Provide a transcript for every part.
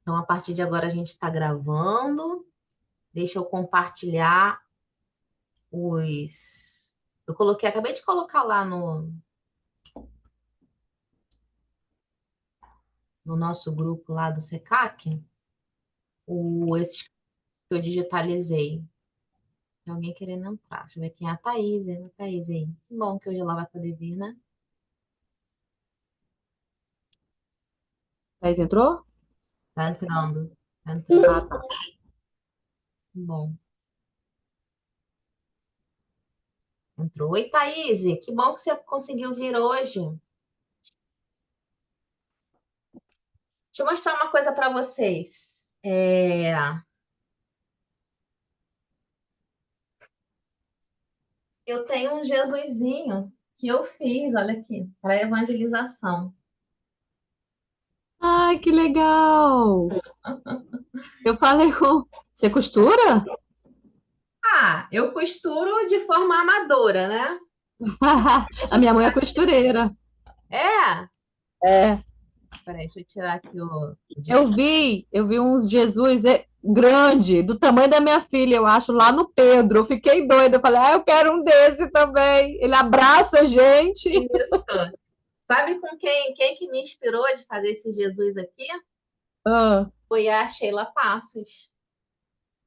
Então, a partir de agora, a gente está gravando. Deixa eu compartilhar os. Eu coloquei, acabei de colocar lá no nosso grupo lá do SECAC, esses que eu digitalizei. Tem alguém querendo entrar. Deixa eu ver quem é a Thaís. A Thaís aí. Que bom que hoje ela vai poder vir, né? Thaís entrou? Tá entrando. Tá entrando. Ah, tá. Que bom. Entrou. Oi, Thaís. Que bom que você conseguiu vir hoje. Deixa eu mostrar uma coisa para vocês. Eu tenho um Jesusinho que eu fiz, olha aqui, para evangelização. Ai, que legal! Eu falei com. Você costura? Ah, eu costuro de forma amadora, né? Deixa A eu minha mãe é tirar. costureira. É? É. Peraí, deixa eu tirar aqui o Eu vi uns Jesus grande, do tamanho da minha filha, eu acho, lá no Pedro. Eu fiquei doida. Eu falei, eu quero um desse também. Ele abraça a gente. Isso. Sabe com quem que me inspirou de fazer esse Jesus aqui? Ah, Foi a Sheila Passos.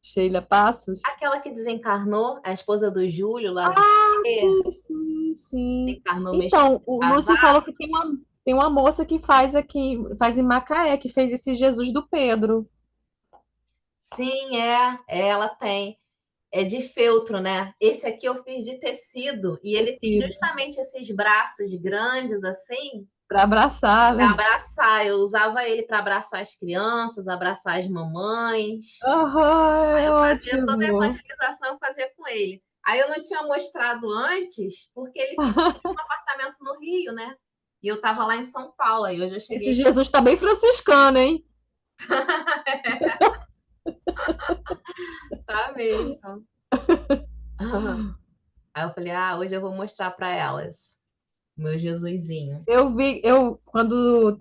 Sheila Passos. Aquela que desencarnou, a esposa do Júlio lá do Ah, IPê, sim, sim, sim. desencarnou mês Então, o Lúcio falou passado. que tem uma moça que faz aqui, faz em Macaé, que fez esse Jesus do Pedro. Sim, ela tem. É de feltro, né? Esse aqui eu fiz de tecido e ele tem Tecido. justamente esses braços grandes assim Para abraçar, para né? abraçar. Eu usava ele para abraçar as crianças, abraçar as mamães. Aham, Aí é eu fazia toda a ótimo. evangelização, eu fazia com ele. Aí eu não tinha mostrado antes, porque ele ficou no apartamento no Rio, né? E eu estava lá em São Paulo, aí hoje eu Esse cheguei. Jesus está bem franciscano, hein? Tá mesmo. Aí eu falei, hoje eu vou mostrar para elas o meu Jesusinho. Quando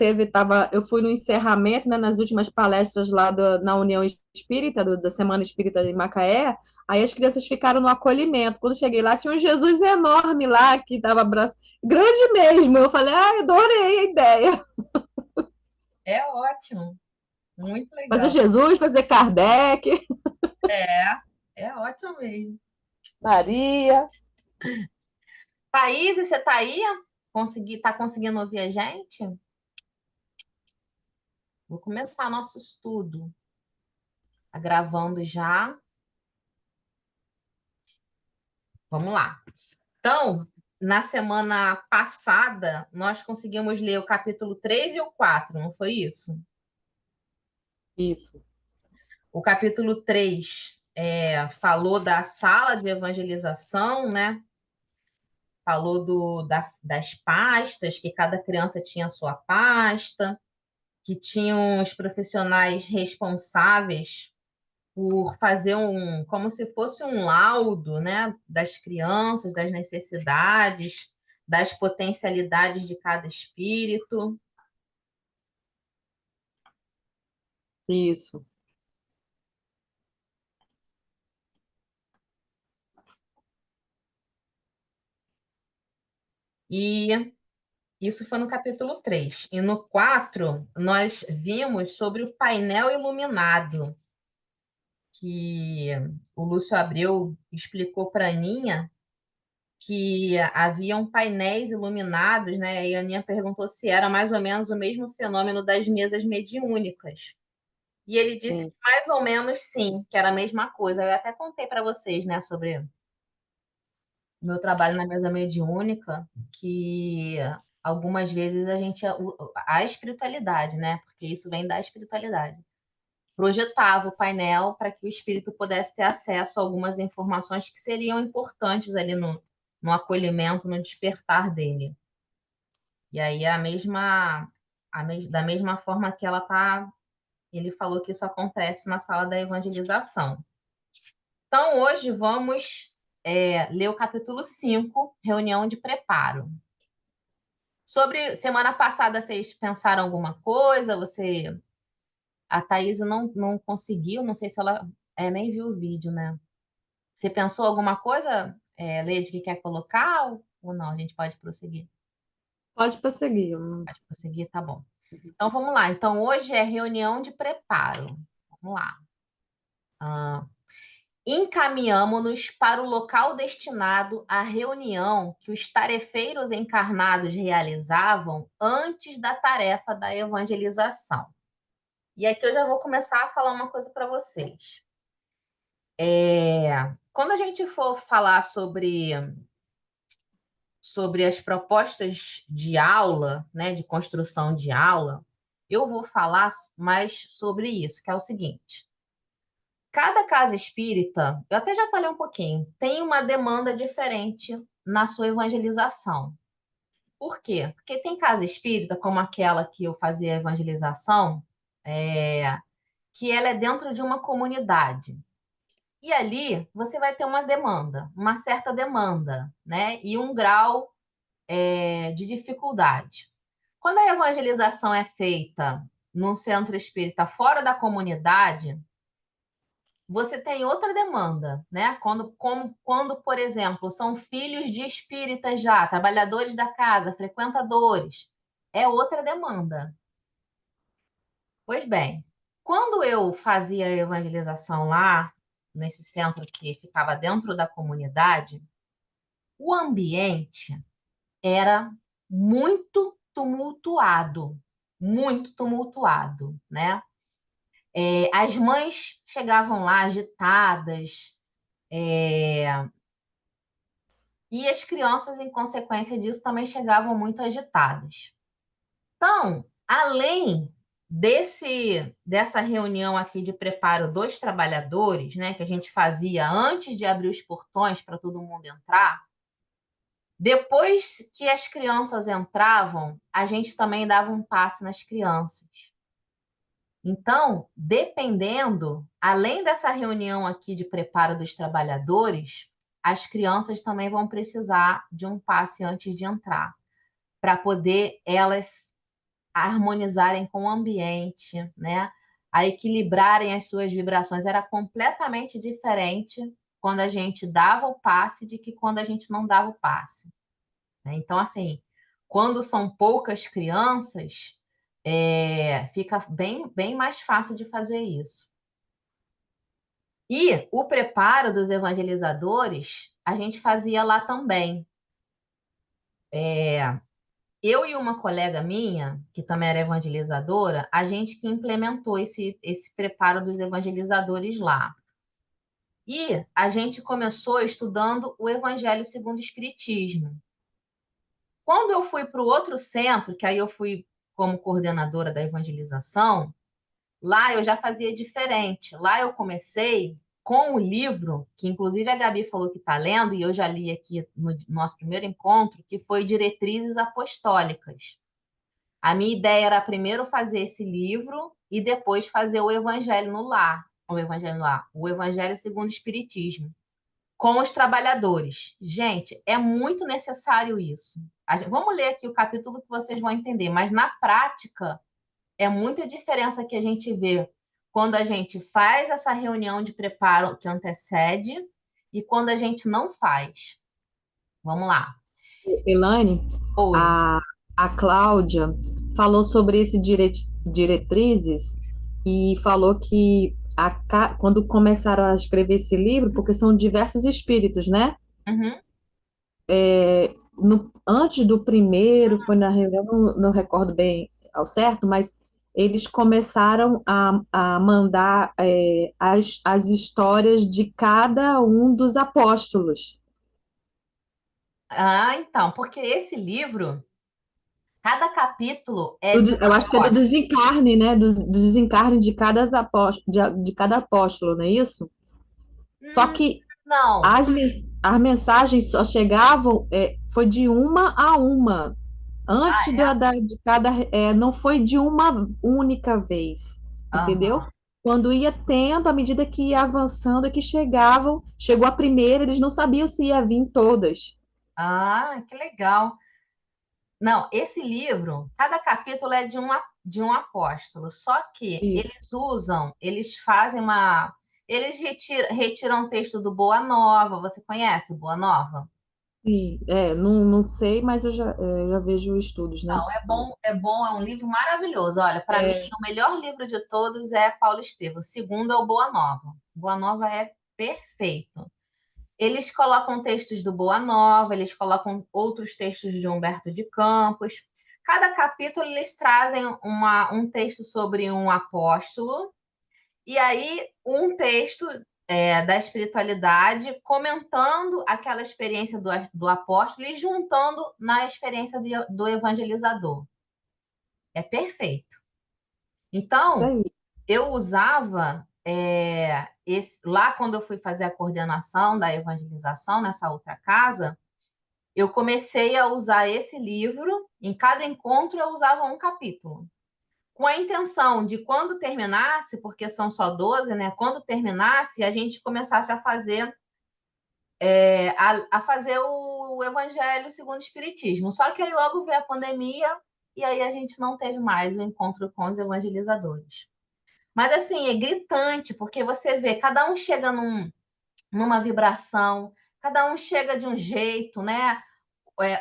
eu fui no encerramento, né, nas últimas palestras lá na União Espírita, da Semana Espírita de Macaé, aí as crianças ficaram no acolhimento. Quando cheguei lá, tinha um Jesus enorme lá, que estava abraçando, grande mesmo. Eu falei, adorei a ideia. É ótimo, muito Fazer legal. Jesus, fazer Kardec, É, é ótimo mesmo. Maria. Thaís, você tá aí? Tá conseguindo ouvir a gente? Vou começar nosso estudo. Tá gravando já. Vamos lá. Então, na semana passada, nós conseguimos ler o capítulo 3 e o 4, não foi isso? Isso. O capítulo 3 falou da sala de evangelização, né? Falou das pastas, que cada criança tinha a sua pasta, que tinham os profissionais responsáveis por fazer como se fosse um laudo, né, das crianças, das necessidades, das potencialidades de cada espírito. Isso. E isso foi no capítulo 3. E no 4, nós vimos sobre o painel iluminado, que o Lúcio Abreu explicou para a Aninha que haviam painéis iluminados, né? E a Aninha perguntou se era mais ou menos o mesmo fenômeno das mesas mediúnicas. E ele disse Sim. que mais ou menos sim, que era a mesma coisa. Eu até contei para vocês, né, sobre o meu trabalho na mesa mediúnica, que algumas vezes a espiritualidade, né? Porque isso vem da espiritualidade. Projetava o painel para que o espírito pudesse ter acesso a algumas informações que seriam importantes ali no acolhimento, no despertar dele. E aí da mesma forma que ele falou que isso acontece na sala da evangelização. Então, hoje vamos ler o capítulo 5, reunião de preparo. Sobre semana passada, vocês pensaram alguma coisa? A Thaís não conseguiu, não sei se ela nem viu o vídeo, né? Você pensou alguma coisa, Leide, que quer colocar ou não? A gente pode prosseguir. Pode prosseguir. Pode prosseguir, tá bom. Então vamos lá. Então hoje é reunião de preparo. Vamos lá. Encaminhamo-nos para o local destinado à reunião que os tarefeiros encarnados realizavam antes da tarefa da evangelização. E aqui eu já vou começar a falar uma coisa para vocês. Quando a gente for falar sobre as propostas de aula, né, de construção de aula, eu vou falar mais sobre isso, que é o seguinte. Cada casa espírita, eu até já falei um pouquinho, tem uma demanda diferente na sua evangelização. Por quê? Porque tem casa espírita, como aquela que eu fazia a evangelização, que ela é dentro de uma comunidade. E ali você vai ter uma demanda, uma certa demanda, né? E um grau de dificuldade. Quando a evangelização é feita num centro espírita fora da comunidade, você tem outra demanda, né? Quando, por exemplo, são filhos de espíritas já, trabalhadores da casa, frequentadores, é outra demanda. Pois bem, quando eu fazia a evangelização lá, nesse centro que ficava dentro da comunidade, o ambiente era muito tumultuado, né? As mães chegavam lá agitadas, e as crianças, em consequência disso, também chegavam muito agitadas. Então, além dessa reunião aqui de preparo dos trabalhadores, né, que a gente fazia antes de abrir os portões para todo mundo entrar, depois que as crianças entravam, a gente também dava um passe nas crianças. Então, dependendo, além dessa reunião aqui de preparo dos trabalhadores, as crianças também vão precisar de um passe antes de entrar, para poder elas harmonizarem com o ambiente, né? A equilibrarem as suas vibrações. Era completamente diferente quando a gente dava o passe de que quando a gente não dava o passe, né? Então, assim, quando são poucas crianças, fica bem mais fácil de fazer isso. E o preparo dos evangelizadores, a gente fazia lá também. Eu e uma colega minha, que também era evangelizadora, a gente que implementou esse preparo dos evangelizadores lá. E a gente começou estudando o Evangelho segundo o Espiritismo. Quando eu fui para o outro centro, que aí eu fui como coordenadora da evangelização, lá eu já fazia diferente. Lá eu comecei com o livro, que inclusive a Gabi falou que está lendo, e eu já li aqui no nosso primeiro encontro, que foi Diretrizes Apostólicas. A minha ideia era primeiro fazer esse livro e depois fazer o Evangelho no Lar, o Evangelho segundo o Espiritismo, com os trabalhadores. Gente, é muito necessário isso. Vamos ler aqui o capítulo que vocês vão entender, mas na prática é muita diferença que a gente vê quando a gente faz essa reunião de preparo que antecede e quando a gente não faz. Vamos lá. Elaine, Oi. a Cláudia falou sobre esse diretrizes e falou que quando começaram a escrever esse livro, porque são diversos espíritos, né? Uhum. Antes do primeiro, foi na reunião, não recordo bem ao certo, mas eles começaram a mandar as histórias de cada um dos apóstolos. Então, porque esse livro, cada capítulo é de Eu uma acho que é do apóstolo. desencarne, né? Do desencarne de de cada apóstolo, não é isso? Só que Não. as mensagens só chegavam, foi de uma a uma. Ah, Antes é? de cada, não foi de uma única vez, entendeu? Aham. Quando ia tendo, à medida que ia avançando, é que chegou a primeira, eles não sabiam se ia vir todas. Ah, que legal. Não, esse livro, cada capítulo é de um apóstolo, só que Isso. eles fazem uma. Eles retiram o texto do Boa Nova. Você conhece o Boa Nova? Sim. Não, não sei, mas já vejo estudos, né? Não, é bom, é um livro maravilhoso. Olha, para mim, É, o melhor livro de todos é Paulo Estevam. O segundo é o Boa Nova. Boa Nova é perfeito. Eles colocam textos do Boa Nova, eles colocam outros textos de Humberto de Campos. Cada capítulo eles trazem um texto sobre um apóstolo, e aí um texto da espiritualidade comentando aquela experiência do apóstolo e juntando na experiência do evangelizador. É perfeito. isso Então, aí. eu usava lá quando eu fui fazer a coordenação da evangelização nessa outra casa, eu comecei a usar esse livro, em cada encontro eu usava um capítulo, com a intenção de quando terminasse, porque são só 12, né? Quando terminasse, a gente começasse a fazer a fazer o Evangelho segundo o Espiritismo. Só que aí logo veio a pandemia e aí a gente não teve mais o encontro com os evangelizadores. Mas assim, é gritante, porque você vê, cada um chega numa vibração, cada um chega de um jeito, né?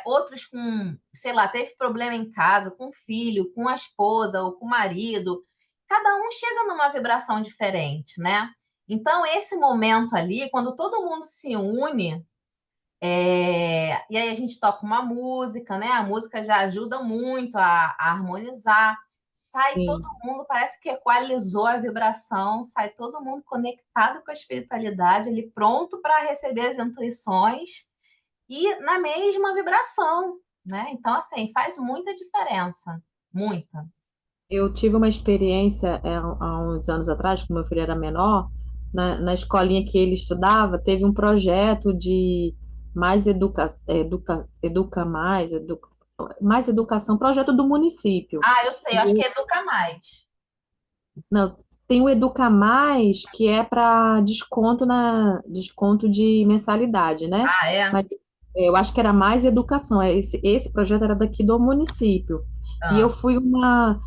Outros com, sei lá, teve problema em casa, com o filho, com a esposa ou com o marido. Cada um chega numa vibração diferente, né? Então, esse momento ali, quando todo mundo se une, e aí a gente toca uma música, né? A música já ajuda muito a harmonizar. Sai todo Sim. mundo, parece que equalizou a vibração, sai todo mundo conectado com a espiritualidade, ali pronto para receber as intuições e na mesma vibração, né? Então, assim, faz muita diferença, muita. Eu tive uma experiência há uns anos atrás, quando meu filho era menor, na escolinha que ele estudava, teve um projeto de mais educação, projeto do município. Ah, eu sei, eu acho que educa mais. Não, tem o Educa Mais, que é para desconto de mensalidade, né? Ah, é? Mas eu acho que era mais educação. Esse projeto era daqui do município. E eu Ah, fui uma.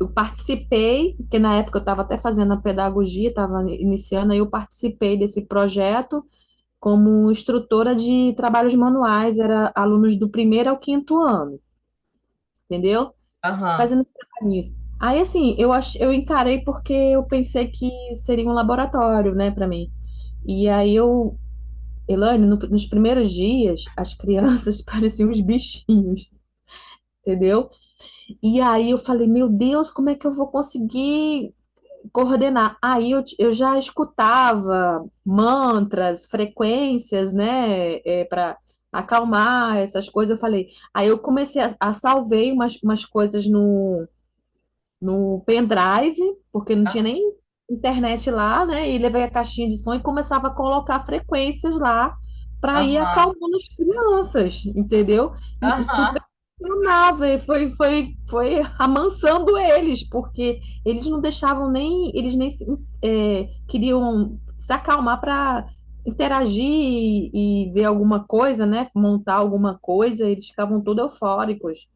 Eu participei, porque na época eu estava até fazendo a pedagogia, estava iniciando, aí eu participei desse projeto como instrutora de trabalhos manuais, era alunos do primeiro ao quinto ano, entendeu? aham, Fazendo esse nisso. Aí, assim, eu encarei porque eu pensei que seria um laboratório, né, para mim. E aí Elaine, nos primeiros dias, as crianças pareciam uns bichinhos, entendeu? E aí eu falei, meu Deus, como é que eu vou conseguir coordenar? Aí eu já escutava mantras, frequências, né, para acalmar essas coisas. Eu falei, aí eu comecei a salvei umas coisas no pendrive, porque não tinha nem internet lá, né? E levei a caixinha de som e começava a colocar frequências lá para ir aham, acalmando as crianças, entendeu? E super aham. funcionava, e foi amansando eles, porque eles não deixavam eles nem queriam se acalmar para interagir e ver alguma coisa, né? Montar alguma coisa, eles ficavam todos eufóricos.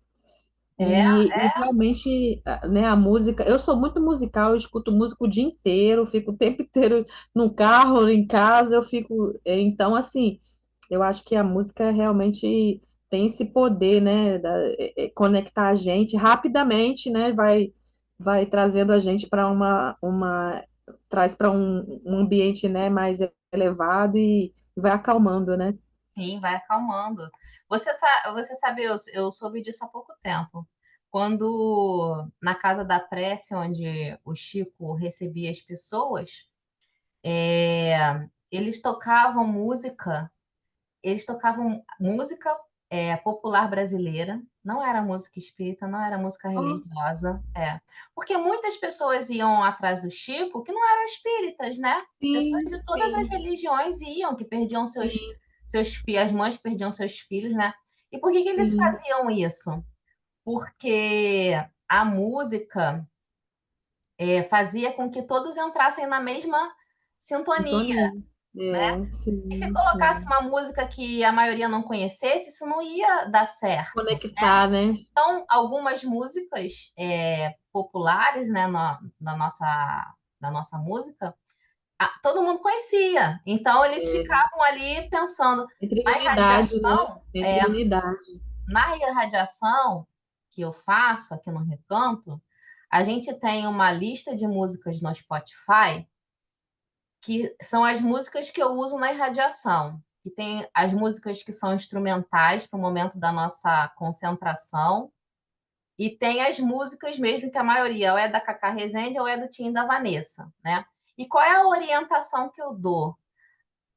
É, E realmente, né, a música, eu sou muito musical, eu escuto música o dia inteiro, fico o tempo inteiro no carro, em casa, eu fico. Então, assim, eu acho que a música realmente tem esse poder, né, conectar a gente rapidamente, né, vai trazendo a gente para traz para um ambiente, né, mais elevado e vai acalmando, né? sim, vai acalmando. Você sabe, eu soube disso há pouco tempo. Quando na casa da prece, onde o Chico recebia as pessoas, eles tocavam música, eles tocavam música popular brasileira, não era música espírita, não era música Oh, religiosa, porque muitas pessoas iam atrás do Chico que não eram espíritas, né? Pessoas sim, de todas as sim, religiões iam, que perdiam sim, seus filhos, as mães perdiam seus filhos, né? E por que que eles sim. faziam isso? Porque a música fazia com que todos entrassem na mesma sintonia. Sintonia. E se Sim, colocasse sim. uma música que a maioria não conhecesse, isso não ia dar certo. Conectar, né? Então, algumas músicas populares, né, na nossa música, todo mundo conhecia. Então, eles É, ficavam ali pensando. entre Na unidade, né? irradiação, Entre unidade. na irradiação que eu faço aqui no Recanto, a gente tem uma lista de músicas no Spotify que são as músicas que eu uso na irradiação. Que tem as músicas que são instrumentais para o momento da nossa concentração, e tem as músicas mesmo, que a maioria ou é da Cacá Rezende ou é do Tim e da Vanessa, né? E qual é a orientação que eu dou?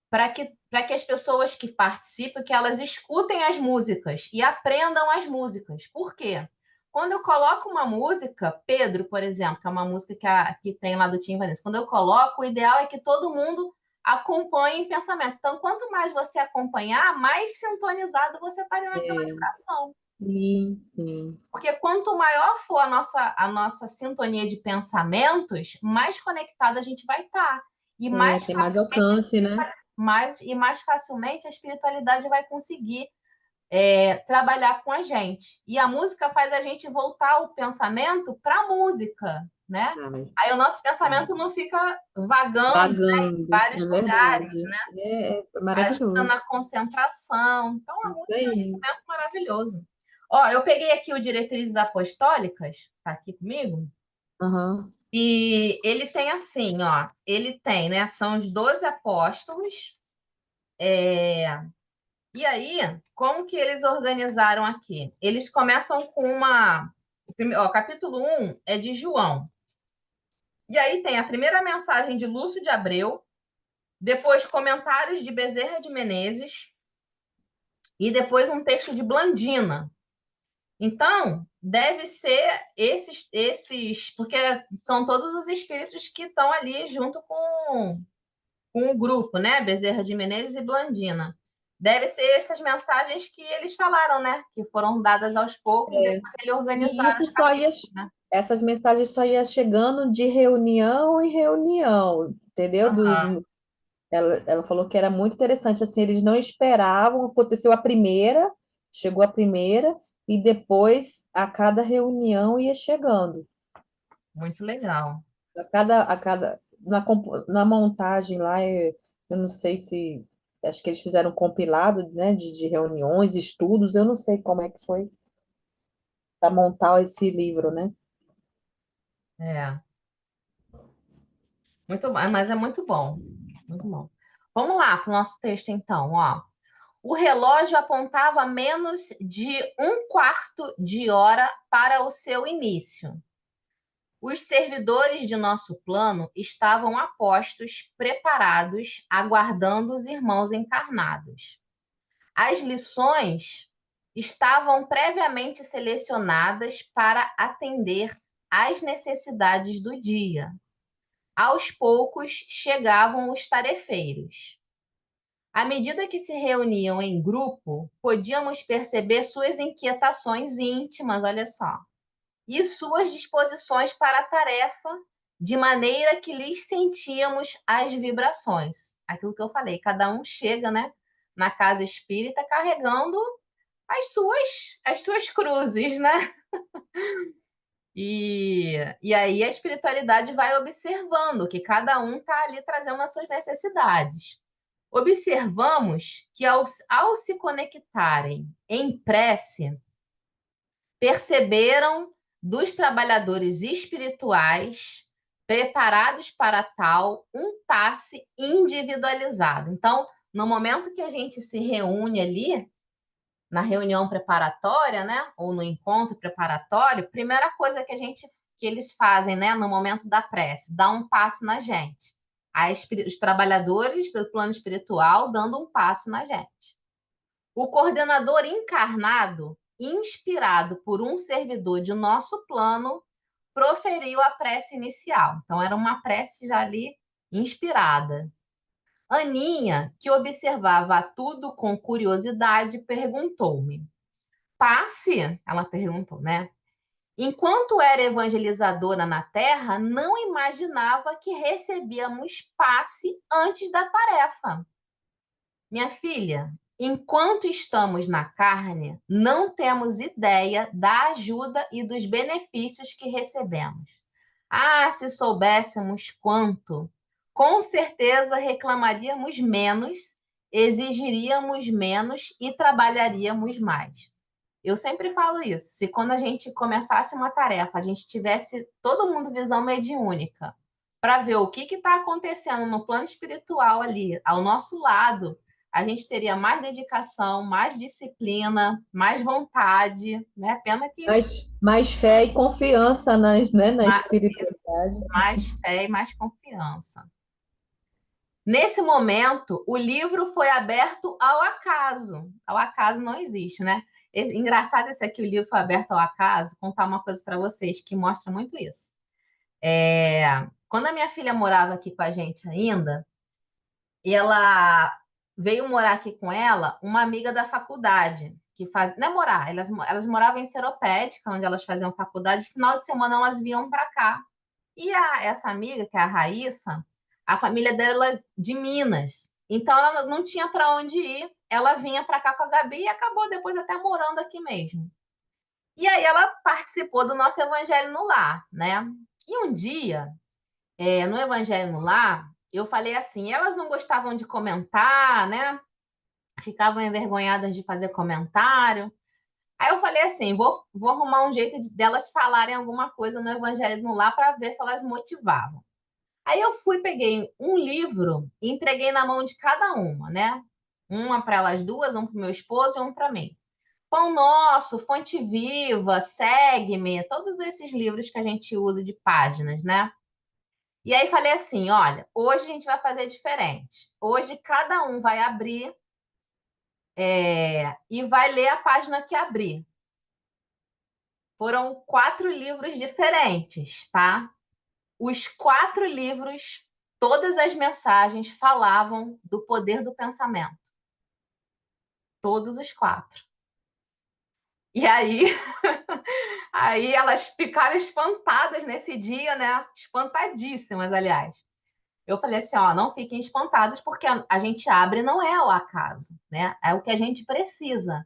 Para que as pessoas que participam, que elas escutem as músicas e aprendam as músicas. Por quê? Quando eu coloco uma música, Pedro, por exemplo, que é uma música que tem lá do Tim e Vanessa, quando eu coloco, o ideal é que todo mundo acompanhe em pensamento. Então, quanto mais você acompanhar, mais sintonizado você está ali naquela É, vibração. sim, sim. Porque quanto maior for a nossa sintonia de pensamentos, mais conectada a gente vai estar. E É, mais tem mais facilmente, alcance, né? mais facilmente a espiritualidade vai conseguir trabalhar com a gente. E a música faz a gente voltar o pensamento para a música, né? Ai, Aí o nosso pensamento não fica vagando, né, em vazando, vários é lugares, verdade. né? É Ajuda maravilhoso. na concentração. Então, a Isso música é um aí. instrumento maravilhoso. Ó, eu peguei aqui o Diretrizes Apostólicas, tá aqui comigo, Aham. e ele tem assim, ó, ele tem, né, são os 12 apóstolos, e aí, como que eles organizaram aqui? Eles começam com ó, capítulo 1 é de João, e aí tem a primeira mensagem de Lúcio de Abreu, depois comentários de Bezerra de Menezes, e depois um texto de Blandina. Então, deve ser porque são todos os espíritos que estão ali junto com o grupo, né? Bezerra de Menezes e Blandina. Deve ser essas mensagens que eles falaram, né? Que foram dadas aos poucos depois que ele E organizaram isso os só ia, capítulos, né? essas mensagens só ia chegando de reunião em reunião, entendeu? Aham. Ela falou que era muito interessante, assim, eles não esperavam, aconteceu a primeira, chegou a primeira, e depois a cada reunião ia chegando. Muito legal. Na montagem lá, eu não sei se, acho que eles fizeram um compilado, né, de reuniões, estudos, eu não sei como é que foi para montar esse livro, né? É, muito bom, mas é muito bom. Muito bom. Vamos lá para o nosso texto, então, ó. O relógio apontava menos de um quarto de hora para o seu início. Os servidores de nosso plano estavam a postos, preparados, aguardando os irmãos encarnados. As lições estavam previamente selecionadas para atender às necessidades do dia. Aos poucos chegavam os tarefeiros. À medida que se reuniam em grupo, podíamos perceber suas inquietações íntimas, olha só, e suas disposições para a tarefa, de maneira que lhes sentíamos as vibrações. Aquilo que eu falei, cada um chega, né, na casa espírita carregando as suas cruzes, né? E aí a espiritualidade vai observando que cada um está ali trazendo as suas necessidades. Observamos que ao se conectarem em prece, perceberam dos trabalhadores espirituais preparados para tal um passe individualizado. Então, no momento que a gente se reúne ali, na reunião preparatória, né, ou no encontro preparatório, primeira coisa que eles fazem, né, no momento da prece, dá um passe na gente. Os trabalhadores do plano espiritual dando um passe na gente. O coordenador encarnado, inspirado por um servidor de nosso plano, proferiu a prece inicial. Então, era uma prece já ali inspirada. Aninha, que observava tudo com curiosidade, perguntou-me: Passe? Ela perguntou, né? Enquanto era evangelizadora na Terra, não imaginava que recebíamos passe antes da tarefa. Minha filha, enquanto estamos na carne, não temos ideia da ajuda e dos benefícios que recebemos. Ah, se soubéssemos quanto, com certeza reclamaríamos menos, exigiríamos menos e trabalharíamos mais. Eu sempre falo isso. Se quando a gente começasse uma tarefa, a gente tivesse todo mundo visão mediúnica, para ver o que está acontecendo no plano espiritual ali, ao nosso lado, a gente teria mais dedicação, mais disciplina, mais vontade, né? Pena que Mais fé e confiança né, na mais, espiritualidade. mais fé e mais confiança. Nesse momento, o livro foi aberto ao acaso. Ao acaso não existe, né? Engraçado esse aqui, o livro foi aberto ao acaso. Vou contar uma coisa para vocês que mostra muito isso. Quando a minha filha morava aqui com a gente ainda, ela veio morar aqui com ela uma amiga da faculdade, que faz, não é morar, elas moravam em Seropédica, onde elas faziam faculdade, no final de semana elas vinham para cá. E essa amiga, que é a Raíssa, a família dela é de Minas. Então ela não tinha para onde ir. Ela vinha para cá com a Gabi e acabou depois até morando aqui mesmo. E aí ela participou do nosso Evangelho no Lar, né? E um dia, no Evangelho no Lar, eu falei assim, elas não gostavam de comentar, né? Ficavam envergonhadas de fazer comentário. Aí eu falei assim, vou arrumar um jeito delas falarem alguma coisa no Evangelho no Lar para ver se elas motivavam. Aí eu fui, peguei um livro e entreguei na mão de cada uma, né? Uma para elas duas, um para o meu esposo e um para mim. Pão Nosso, Fonte Viva, Segue-me, todos esses livros que a gente usa de páginas, né? E aí falei assim, olha, hoje a gente vai fazer diferente. Hoje cada um vai abrir e vai ler a página que abrir. Foram 4 livros diferentes, tá? Os 4 livros, todas as mensagens falavam do poder do pensamento. Todos os 4. E aí, aí elas ficaram espantadas nesse dia, né? Espantadíssimas, aliás. Eu falei assim, ó, não fiquem espantados, porque a gente abre não é ao acaso, né? É o que a gente precisa.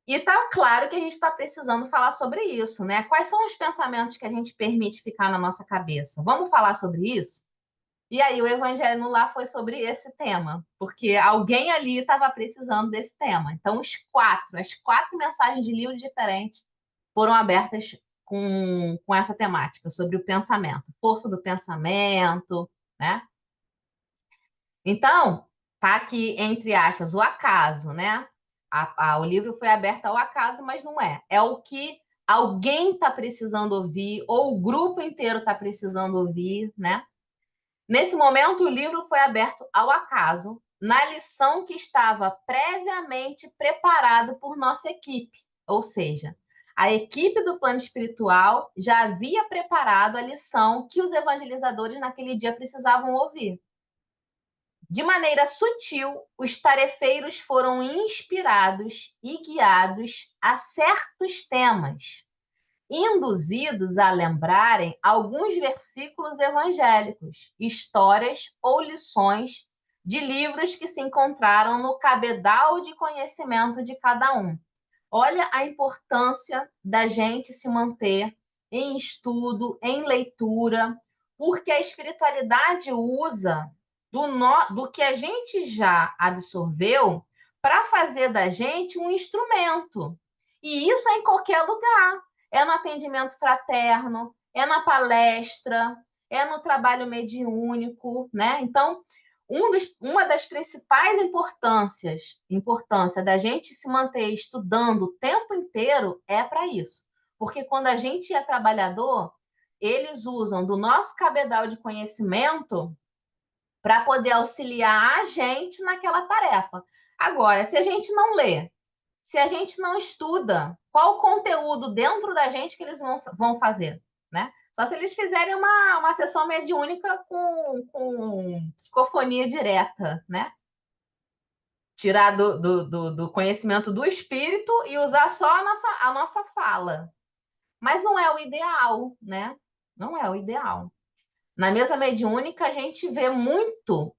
E tá claro que a gente está precisando falar sobre isso, né? Quais são os pensamentos que a gente permite ficar na nossa cabeça? Vamos falar sobre isso? E aí o Evangelho no Lar foi sobre esse tema, porque alguém ali estava precisando desse tema. Então, as 4 mensagens de livros diferentes foram abertas com essa temática, sobre o pensamento, força do pensamento, né? Então, tá aqui, entre aspas, o acaso, né? O livro foi aberto ao acaso, mas não é. É o que alguém está precisando ouvir, ou o grupo inteiro está precisando ouvir, né? Nesse momento, o livro foi aberto ao acaso, na lição que estava previamente preparado por nossa equipe. Ou seja, a equipe do plano espiritual já havia preparado a lição que os evangelizadores naquele dia precisavam ouvir. De maneira sutil, os tarefeiros foram inspirados e guiados a certos temas, induzidos a lembrarem alguns versículos evangélicos, histórias ou lições de livros que se encontraram no cabedal de conhecimento de cada um. Olha a importância da gente se manter em estudo, em leitura, porque a espiritualidade usa do que a gente já absorveu para fazer da gente um instrumento. E isso é em qualquer lugar. É no atendimento fraterno, é na palestra, é no trabalho mediúnico, né? Então, uma das principais importância da gente se manter estudando o tempo inteiro é para isso. Porque quando a gente é trabalhador, eles usam do nosso cabedal de conhecimento para poder auxiliar a gente naquela tarefa. Agora, se a gente não lê, se a gente não estuda, qual o conteúdo dentro da gente que eles vão fazer, né? Só se eles fizerem uma sessão mediúnica com psicofonia direta, né? Tirar do conhecimento do espírito e usar só a nossa fala. Mas não é o ideal, né? Não é o ideal. Na mesa mediúnica, a gente vê muito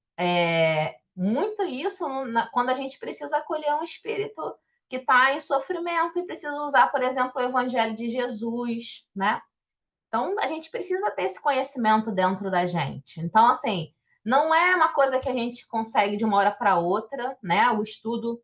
isso quando a gente precisa acolher um espírito que está em sofrimento e precisa usar, por exemplo, o Evangelho de Jesus, né? Então, a gente precisa ter esse conhecimento dentro da gente. Então, assim, não é uma coisa que a gente consegue de uma hora para outra, né? O estudo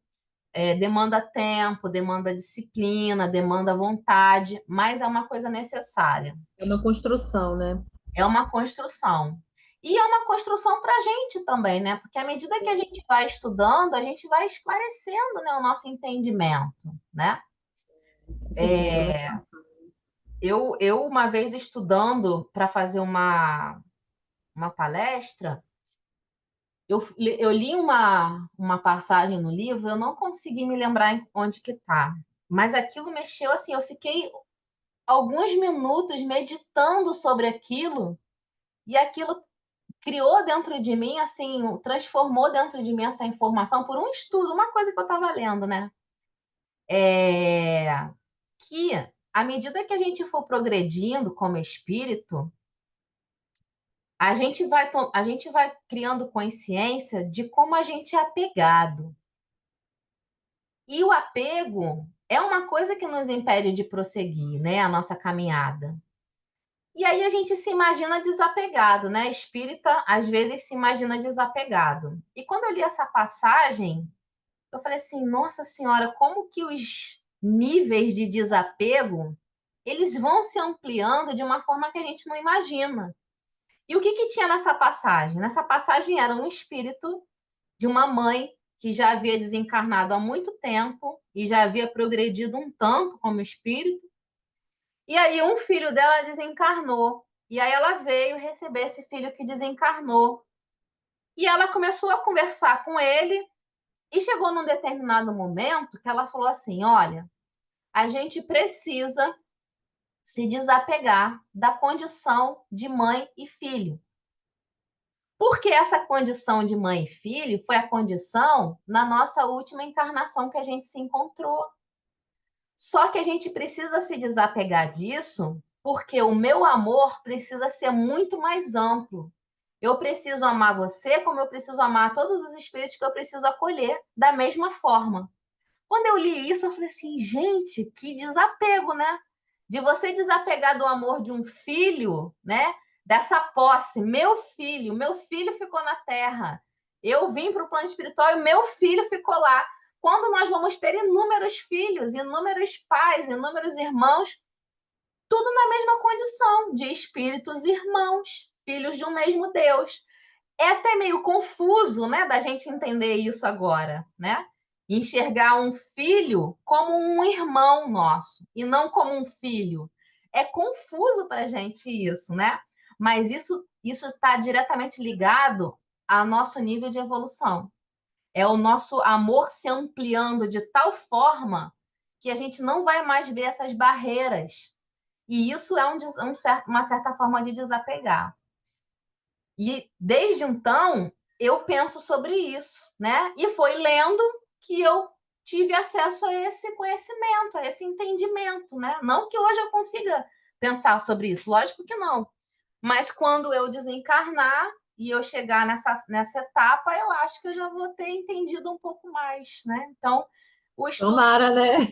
demanda tempo, demanda disciplina, demanda vontade, mas é uma coisa necessária. É uma construção, né? É uma construção. E é uma construção para a gente também, né? Porque à medida que a gente vai estudando, a gente vai esclarecendo, né, o nosso entendimento, né? Com certeza, vai passar. Eu uma vez estudando para fazer uma palestra, eu li uma passagem no livro, eu não consegui me lembrar onde que tá, mas aquilo mexeu assim, eu fiquei alguns minutos meditando sobre aquilo, e aquilo criou dentro de mim, assim, transformou dentro de mim essa informação por um estudo, uma coisa que eu estava lendo, né? É, que à medida que a gente for progredindo como espírito, a gente vai criando consciência de como a gente é apegado. E o apego é uma coisa que nos impede de prosseguir, né, a nossa caminhada. E aí a gente se imagina desapegado, né? Espírita às vezes se imagina desapegado. E quando eu li essa passagem, eu falei assim, nossa senhora, como que os níveis de desapego, eles vão se ampliando de uma forma que a gente não imagina. E o que que tinha nessa passagem? Nessa passagem era um espírito de uma mãe que já havia desencarnado há muito tempo e já havia progredido um tanto como espírito. E aí um filho dela desencarnou. E aí ela veio receber esse filho que desencarnou. E ela começou a conversar com ele e chegou num determinado momento que ela falou assim: olha, a gente precisa se desapegar da condição de mãe e filho. Porque essa condição de mãe e filho foi a condição na nossa última encarnação que a gente se encontrou. Só que a gente precisa se desapegar disso, porque o meu amor precisa ser muito mais amplo. Eu preciso amar você como eu preciso amar todos os espíritos que eu preciso acolher da mesma forma. Quando eu li isso, eu falei assim, gente, que desapego, né? De você desapegar do amor de um filho, né? Dessa posse, meu filho ficou na terra. Eu vim para o plano espiritual e meu filho ficou lá. Quando nós vamos ter inúmeros filhos, inúmeros pais, inúmeros irmãos, tudo na mesma condição de espíritos irmãos, filhos de um mesmo Deus. É até meio confuso, né, da gente entender isso agora, né? Enxergar um filho como um irmão nosso e não como um filho. É confuso para a gente isso, né? Mas isso está diretamente ligado ao nosso nível de evolução. É o nosso amor se ampliando de tal forma que a gente não vai mais ver essas barreiras. E isso é uma certa forma de desapegar. E desde então, eu penso sobre isso, né? E foi lendo que eu tive acesso a esse conhecimento, a esse entendimento, né? Não que hoje eu consiga pensar sobre isso, lógico que não. Mas quando eu desencarnar e eu chegar nessa etapa, eu acho que eu já vou ter entendido um pouco mais, né? Então, o estudo, Tomara, né?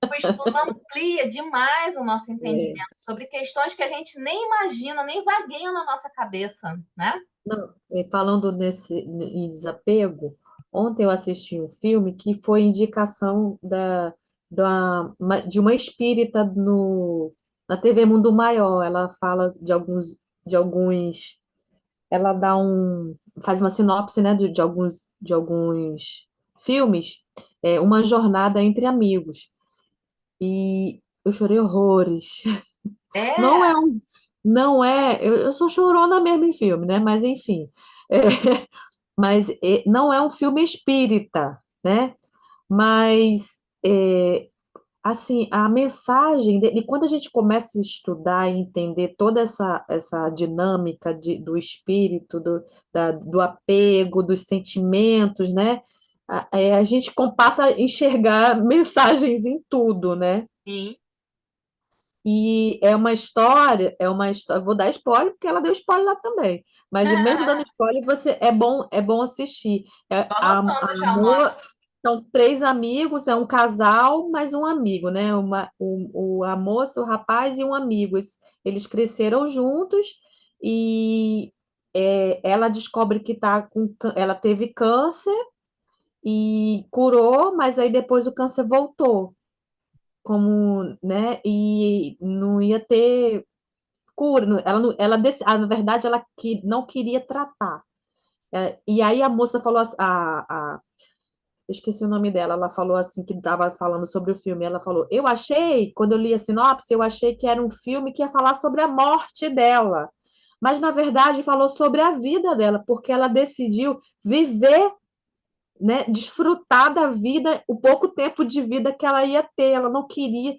o estudo amplia demais o nosso É. entendimento sobre questões que a gente nem imagina, nem vagueiam na nossa cabeça, né? Não, falando em desapego, ontem eu assisti um filme que foi indicação de uma espírita na TV Mundo Maior. Ela fala de alguns, ela faz uma sinopse, né, de alguns filmes, uma jornada entre amigos. E eu chorei horrores. Não É, é um, não é, eu sou chorona mesmo em filme, né? Mas enfim, É, mas não é um filme espírita, né? Mas assim, a mensagem e quando a gente começa a estudar e entender toda essa dinâmica do espírito, do apego, dos sentimentos, né? A gente passa a enxergar mensagens em tudo, né? sim. E é uma história, vou dar spoiler porque ela deu spoiler lá também. Mas mesmo dando spoiler, é bom assistir. Tô anotando já o nome. São três amigos, é um casal, mais um amigo, né? A moça, o rapaz e um amigo. Eles cresceram juntos e ela descobre que ela teve câncer e curou, mas aí depois o câncer voltou como, né, e não ia ter cura, na verdade, não queria tratar. E aí a moça falou assim, eu esqueci o nome dela, ela falou assim, que estava falando sobre o filme, ela falou, quando eu li a sinopse, eu achei que era um filme que ia falar sobre a morte dela, mas na verdade falou sobre a vida dela, porque ela decidiu viver, né, desfrutar da vida, o pouco tempo de vida que ela ia ter. Ela não queria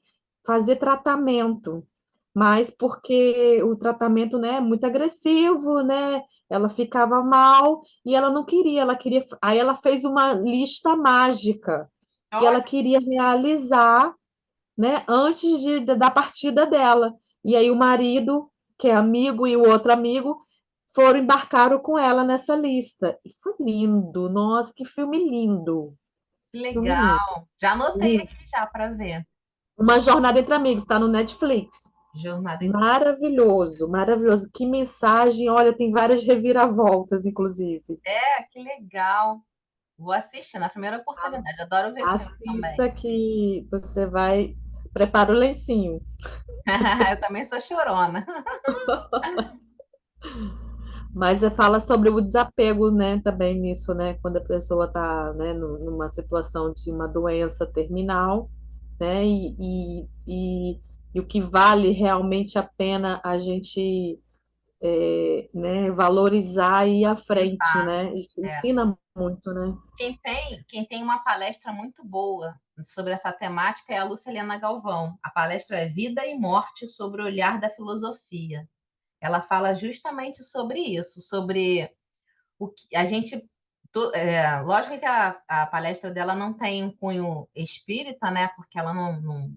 fazer tratamento, mas porque o tratamento, né, é muito agressivo, né? Ela ficava mal e ela não queria, aí ela fez uma lista mágica que ela Olha, queria realizar, né, antes da partida dela. E aí o marido, que é amigo, e o outro amigo embarcaram com ela nessa lista. E foi lindo. Nossa, que filme lindo. que Filme lindo. legal. Já anotei Lindo. aqui já para ver. Uma Jornada entre Amigos, está no Netflix. Jornada entre... Maravilhoso, maravilhoso. Que mensagem, olha, tem várias reviravoltas, inclusive. Que legal. Vou assistir na primeira oportunidade. Adoro ver filme também. Assista que você vai. Prepara o lencinho. Eu também sou chorona. Mas fala sobre o desapego, né, também nisso, né, quando a pessoa está, né, numa situação de uma doença terminal, né, e o que vale realmente a pena a gente, né, valorizar e ir à frente, Exato. né, isso É. ensina muito, né. Quem tem uma palestra muito boa sobre essa temática é a Lucilena Galvão. A palestra é Vida e Morte sobre o Olhar da Filosofia. Ela fala justamente sobre isso, sobre o que a gente. Lógico que a palestra dela não tem um cunho espírita, né? Porque ela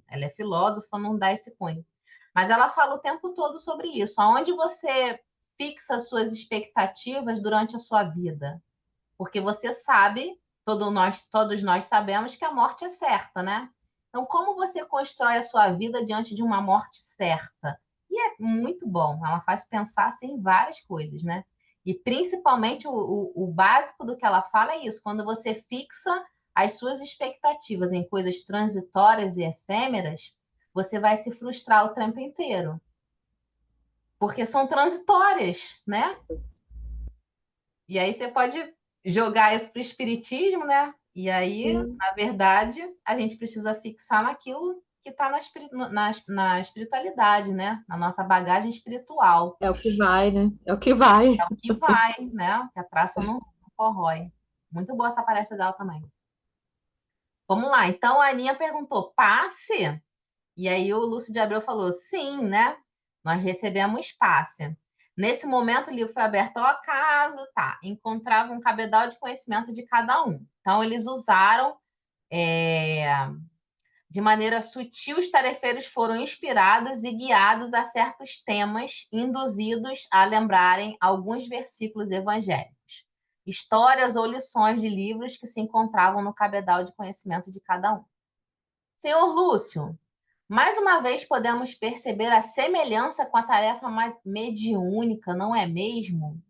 ela é filósofa, não dá esse cunho. Mas ela fala o tempo todo sobre isso. Aonde você fixa suas expectativas durante a sua vida? Porque você sabe, todos nós sabemos que a morte é certa, né? Então, como você constrói a sua vida diante de uma morte certa? E é muito bom, ela faz pensar assim, em várias coisas, né? E principalmente o básico do que ela fala é isso: quando você fixa as suas expectativas em coisas transitórias e efêmeras, você vai se frustrar o tempo inteiro, porque são transitórias, né? E aí você pode jogar isso para o espiritismo, né? E aí, Sim, na verdade, a gente precisa fixar naquilo que está na espiritualidade, né? Na nossa bagagem espiritual. é o que vai, né, é o que vai. É o que vai, né? Que a traça não corrói. Muito boa essa palestra dela também. Vamos lá. Então, a Aninha perguntou, passe? E aí o Lúcio de Abreu falou, sim, né? Nós recebemos passe. Nesse momento, o livro foi aberto ao acaso, tá? Encontrava um cabedal de conhecimento de cada um. Então, eles usaram é, de maneira sutil, os tarefeiros foram inspirados e guiados a certos temas, induzidos a lembrarem alguns versículos evangélicos, histórias ou lições de livros que se encontravam no cabedal de conhecimento de cada um. Senhor Lúcio, mais uma vez podemos perceber a semelhança com a tarefa mediúnica, não é mesmo?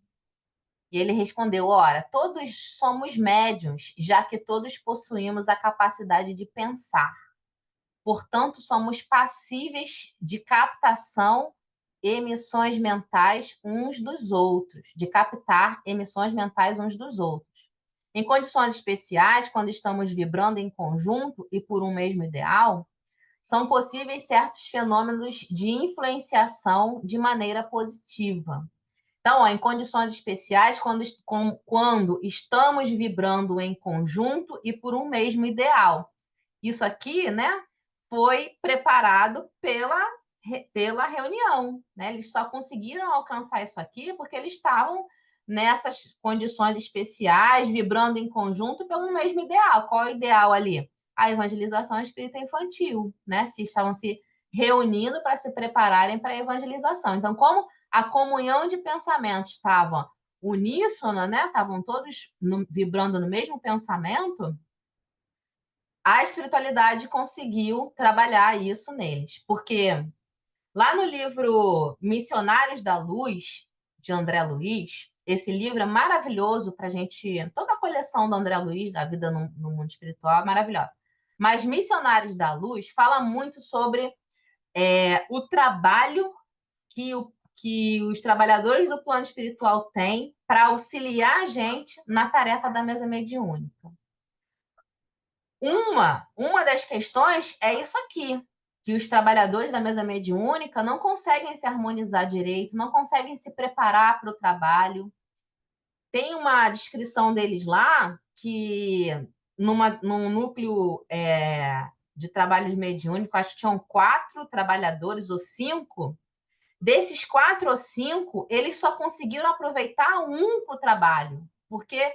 E ele respondeu: ora, todos somos médiuns, já que todos possuímos a capacidade de pensar. Portanto, somos passíveis de captação emissões mentais uns dos outros, de captar emissões mentais uns dos outros. Em condições especiais, quando estamos vibrando em conjunto e por um mesmo ideal, são possíveis certos fenômenos de influenciação de maneira positiva. Então, ó, em condições especiais, quando estamos vibrando em conjunto e por um mesmo ideal. Isso aqui, né, foi preparado pela reunião, né? Eles só conseguiram alcançar isso aqui porque eles estavam nessas condições especiais, vibrando em conjunto pelo mesmo ideal. Qual é o ideal ali? A evangelização espírita infantil, né? Se estavam se reunindo para se prepararem para a evangelização. Então, como a comunhão de pensamentos estava uníssona, né? Estavam todos vibrando no mesmo pensamento, a espiritualidade conseguiu trabalhar isso neles. Porque lá no livro Missionários da Luz, de André Luiz, esse livro é maravilhoso para a gente. Toda a coleção do André Luiz, da vida no mundo espiritual, é maravilhosa. Mas Missionários da Luz fala muito sobre o trabalho que os trabalhadores do plano espiritual têm para auxiliar a gente na tarefa da mesa mediúnica. Uma das questões é isso aqui, que os trabalhadores da mesa mediúnica não conseguem se harmonizar direito, não conseguem se preparar para o trabalho. Tem uma descrição deles lá que num núcleo de trabalhos mediúnicos, acho que tinham 4 trabalhadores ou 5. Desses 4 ou 5, eles só conseguiram aproveitar um para o trabalho, porque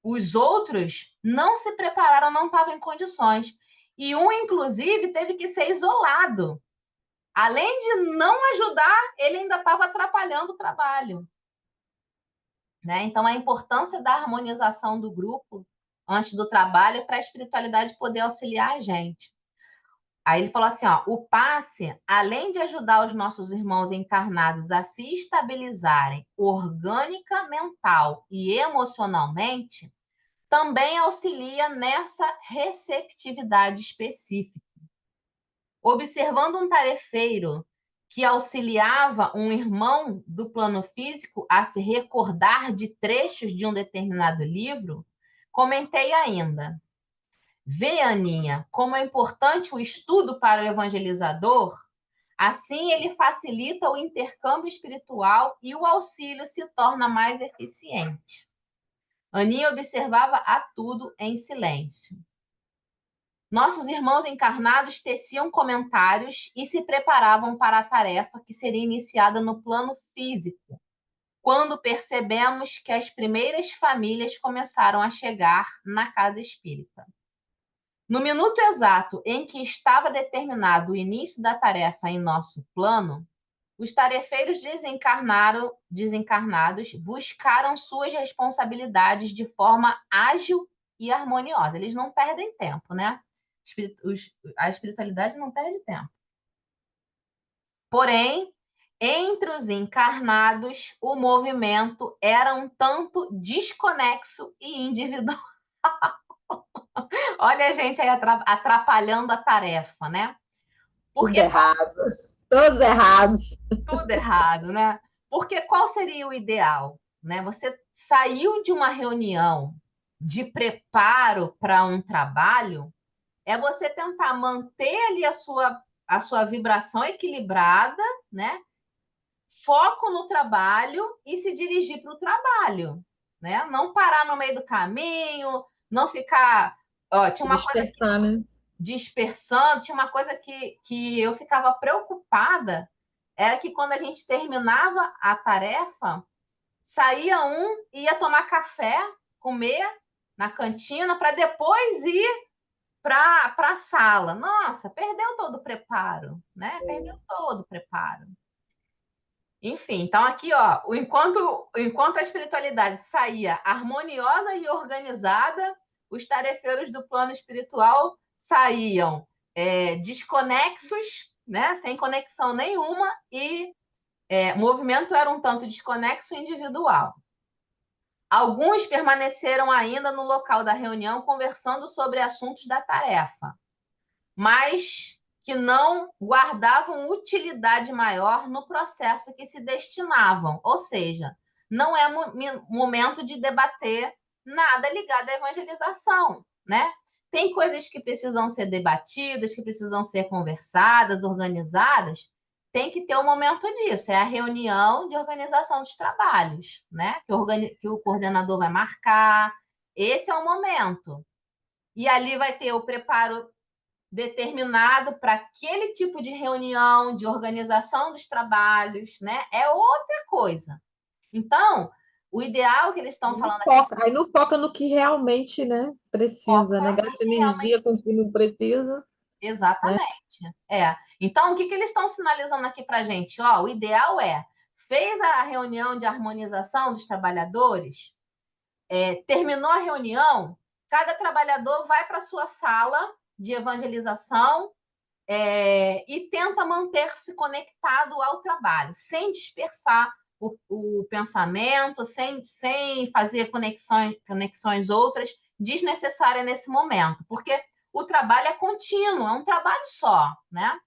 os outros não se prepararam, não estavam em condições. E um, inclusive, teve que ser isolado. Além de não ajudar, ele ainda estava atrapalhando o trabalho. Né? Então, a importância da harmonização do grupo antes do trabalho para a espiritualidade poder auxiliar a gente. Aí ele falou assim, ó, o passe, além de ajudar os nossos irmãos encarnados a se estabilizarem orgânica, mental e emocionalmente, também auxilia nessa receptividade específica. Observando um tarefeiro que auxiliava um irmão do plano físico a se recordar de trechos de um determinado livro, comentei ainda: vê, Aninha, como é importante o estudo para o evangelizador? Assim, ele facilita o intercâmbio espiritual e o auxílio se torna mais eficiente. Aninha observava a tudo em silêncio. Nossos irmãos encarnados teciam comentários e se preparavam para a tarefa que seria iniciada no plano físico, quando percebemos que as primeiras famílias começaram a chegar na casa espírita. No minuto exato em que estava determinado o início da tarefa em nosso plano, os tarefeiros desencarnados buscaram suas responsabilidades de forma ágil e harmoniosa. Eles não perdem tempo, né? A espiritualidade não perde tempo. Porém, entre os encarnados, o movimento era um tanto desconexo e individual. Olha a gente aí atrapalhando a tarefa, né? Tudo Porque errado. Todos errados. tudo errado, né? Porque qual seria o ideal? Né? Você saiu de uma reunião de preparo para um trabalho, é você tentar manter ali a sua vibração equilibrada, né? Foco no trabalho e se dirigir para o trabalho, né? Não parar no meio do caminho, não ficar. Ó, tinha uma coisa Dispersar, né? dispersando, tinha uma coisa que eu ficava preocupada, era que quando a gente terminava a tarefa, saía um, ia tomar café, comer na cantina, para depois ir para a sala. Nossa, perdeu todo o preparo, né? Perdeu todo o preparo. Enfim, então aqui, ó, enquanto a espiritualidade saía harmoniosa e organizada, os tarefeiros do plano espiritual saíam desconexos, né, sem conexão nenhuma, e o movimento era um tanto desconexo e individual. Alguns permaneceram ainda no local da reunião conversando sobre assuntos da tarefa, mas que não guardavam utilidade maior no processo que se destinavam. Ou seja, não é momento de debater nada ligado à evangelização, né? Tem coisas que precisam ser debatidas, que precisam ser conversadas, organizadas. Tem que ter um momento disso. É a reunião de organização dos trabalhos, né? Que o coordenador vai marcar. Esse é o momento. E ali vai ter o preparo determinado para aquele tipo de reunião, de organização dos trabalhos, né? É outra coisa. Então, o ideal que eles estão falando aqui Aí não foca no que realmente, né, precisa, né? foca no Gasta que realmente energia com o que não precisa. né? Exatamente. Então, o que que eles estão sinalizando aqui para a gente? Ó, o ideal fez a reunião de harmonização dos trabalhadores, terminou a reunião, cada trabalhador vai para a sua sala de evangelização, e tenta manter-se conectado ao trabalho, sem dispersar o pensamento, sem fazer conexões outras desnecessárias nesse momento, porque o trabalho é contínuo, é um trabalho só, né?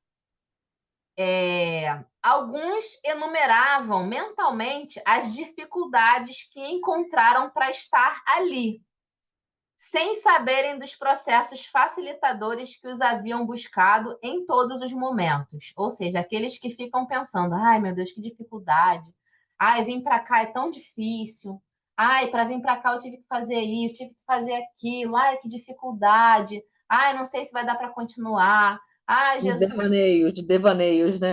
Alguns enumeravam mentalmente as dificuldades que encontraram para estar ali, sem saberem dos processos facilitadores que os haviam buscado em todos os momentos. Ou seja, aqueles que ficam pensando: ai meu Deus, que dificuldade. Ai, vir para cá é tão difícil. Ai, para vir para cá eu tive que fazer isso, tive que fazer aquilo. Ai, que dificuldade. Ai, não sei se vai dar para continuar. Ai, Jesus. De devaneios, né?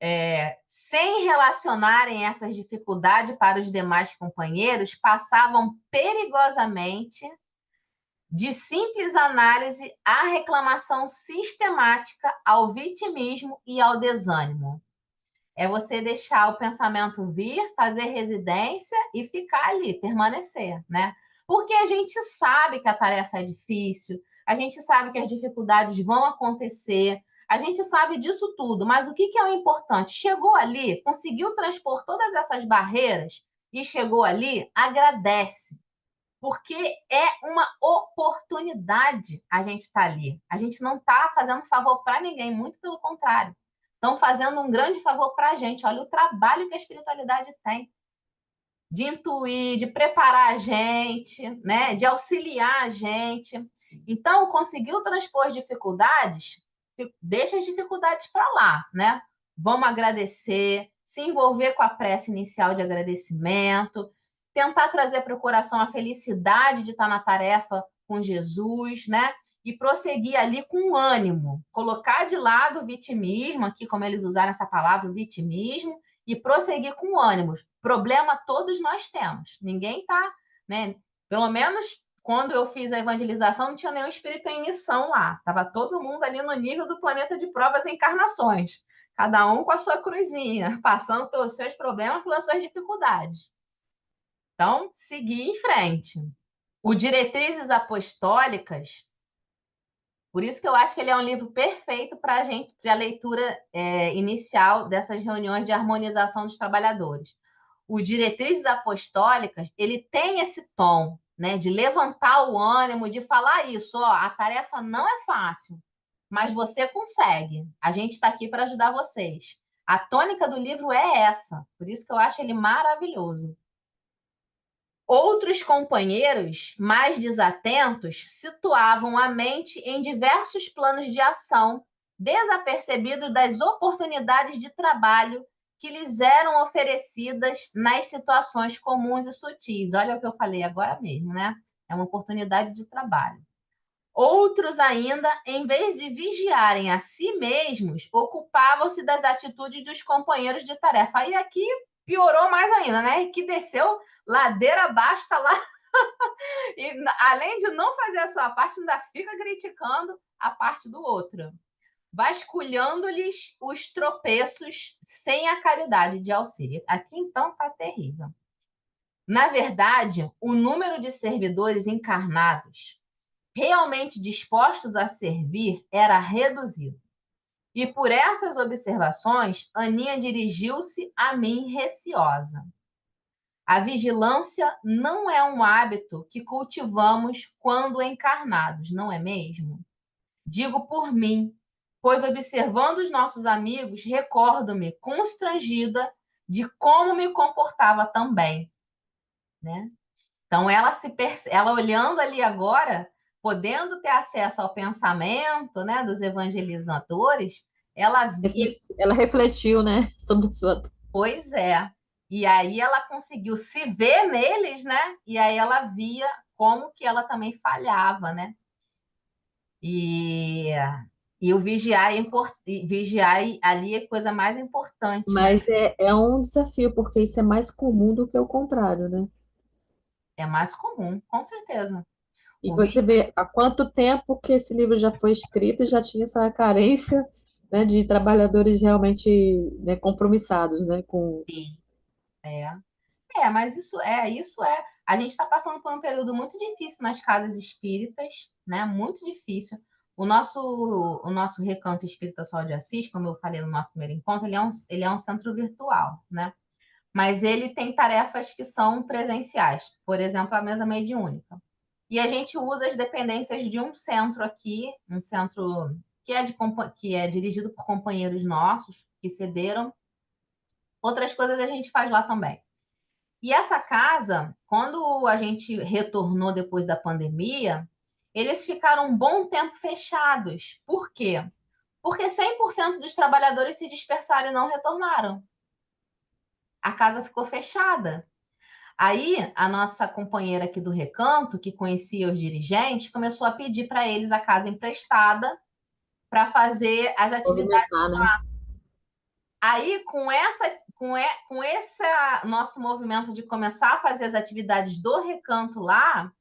É, sem relacionarem essas dificuldades para os demais companheiros, passavam perigosamente de simples análise à reclamação sistemática, ao vitimismo e ao desânimo. É você deixar o pensamento vir, fazer residência e ficar ali, permanecer, né? Porque a gente sabe que a tarefa é difícil, a gente sabe que as dificuldades vão acontecer, a gente sabe disso tudo, mas o que é o importante? Chegou ali, conseguiu transpor todas essas barreiras e chegou ali, agradece, porque é uma oportunidade a gente estar ali. A gente não está fazendo favor para ninguém, muito pelo contrário. Estão fazendo um grande favor para a gente. Olha o trabalho que a espiritualidade tem de intuir, de preparar a gente, né? De auxiliar a gente. Então, conseguiu transpor as dificuldades, deixa as dificuldades para lá, né? Vamos agradecer, se envolver com a prece inicial de agradecimento, tentar trazer para o coração a felicidade de estar na tarefa com Jesus, né? E prosseguir ali com ânimo, colocar de lado o vitimismo, aqui como eles usaram essa palavra, o vitimismo, e prosseguir com ânimos. Problema todos nós temos. Ninguém está, né? Pelo menos quando eu fiz a evangelização, não tinha nenhum espírito em missão lá. Estava todo mundo ali no nível do planeta de provas e encarnações. Cada um com a sua cruzinha, passando pelos seus problemas, pelas suas dificuldades. Então, seguir em frente. O Diretrizes Apostólicas, por isso que eu acho que ele é um livro perfeito para a gente, para a leitura inicial dessas reuniões de harmonização dos trabalhadores. O Diretrizes Apostólicas, ele tem esse tom, né, de levantar o ânimo, de falar isso, ó, a tarefa não é fácil, mas você consegue. A gente está aqui para ajudar vocês. A tônica do livro é essa, por isso que eu acho ele maravilhoso. Outros companheiros, mais desatentos, situavam a mente em diversos planos de ação, desapercebidos das oportunidades de trabalho que lhes eram oferecidas nas situações comuns e sutis. Olha o que eu falei agora mesmo, né? É uma oportunidade de trabalho. Outros ainda, em vez de vigiarem a si mesmos, ocupavam-se das atitudes dos companheiros de tarefa. Aí aqui piorou mais ainda, né? Que desceu ladeira abaixo, tá lá. E além de não fazer a sua parte, ainda fica criticando a parte do outro, vasculhando-lhes os tropeços sem a caridade de auxílio. Aqui então tá terrível. Na verdade, o número de servidores encarnados realmente dispostos a servir era reduzido. E por essas observações, Aninha dirigiu-se a mim receosa. A vigilância não é um hábito que cultivamos quando encarnados, não é mesmo? Digo por mim, pois observando os nossos amigos, recordo-me constrangida de como me comportava também, né? Então, ela olhando ali agora, podendo ter acesso ao pensamento, né, dos evangelizadores, Ela refletiu, né, sobre a sua. pois é. E aí ela conseguiu se ver neles, né? E aí ela via como que ela também falhava, né? E, e o vigiar ali é a coisa mais importante, né? Mas é um desafio, porque isso é mais comum do que o contrário, né? É mais comum, com certeza. E O você vê há quanto tempo que esse livro já foi escrito e já tinha essa carência, né, de trabalhadores realmente, né, compromissados, né, com... Sim, é. Mas isso é. A gente está passando por um período muito difícil nas casas espíritas, né? Muito difícil. O nosso Recanto Espírita Sol de Assis, como eu falei no nosso primeiro encontro, ele é um centro virtual, né? Mas ele tem tarefas que são presenciais, por exemplo, a mesa mediúnica. E a gente usa as dependências de um centro aqui, um centro que é dirigido por companheiros nossos que cederam. Outras coisas a gente faz lá também. E essa casa, quando a gente retornou depois da pandemia, eles ficaram um bom tempo fechados. Por quê? Porque 100% dos trabalhadores se dispersaram e não retornaram. A casa ficou fechada. Aí, a nossa companheira aqui do Recanto, que conhecia os dirigentes, começou a pedir para eles a casa emprestada para fazer as atividades. Movimentar, né? Aí, com esse nosso movimento de começar a fazer as atividades do Recanto lá,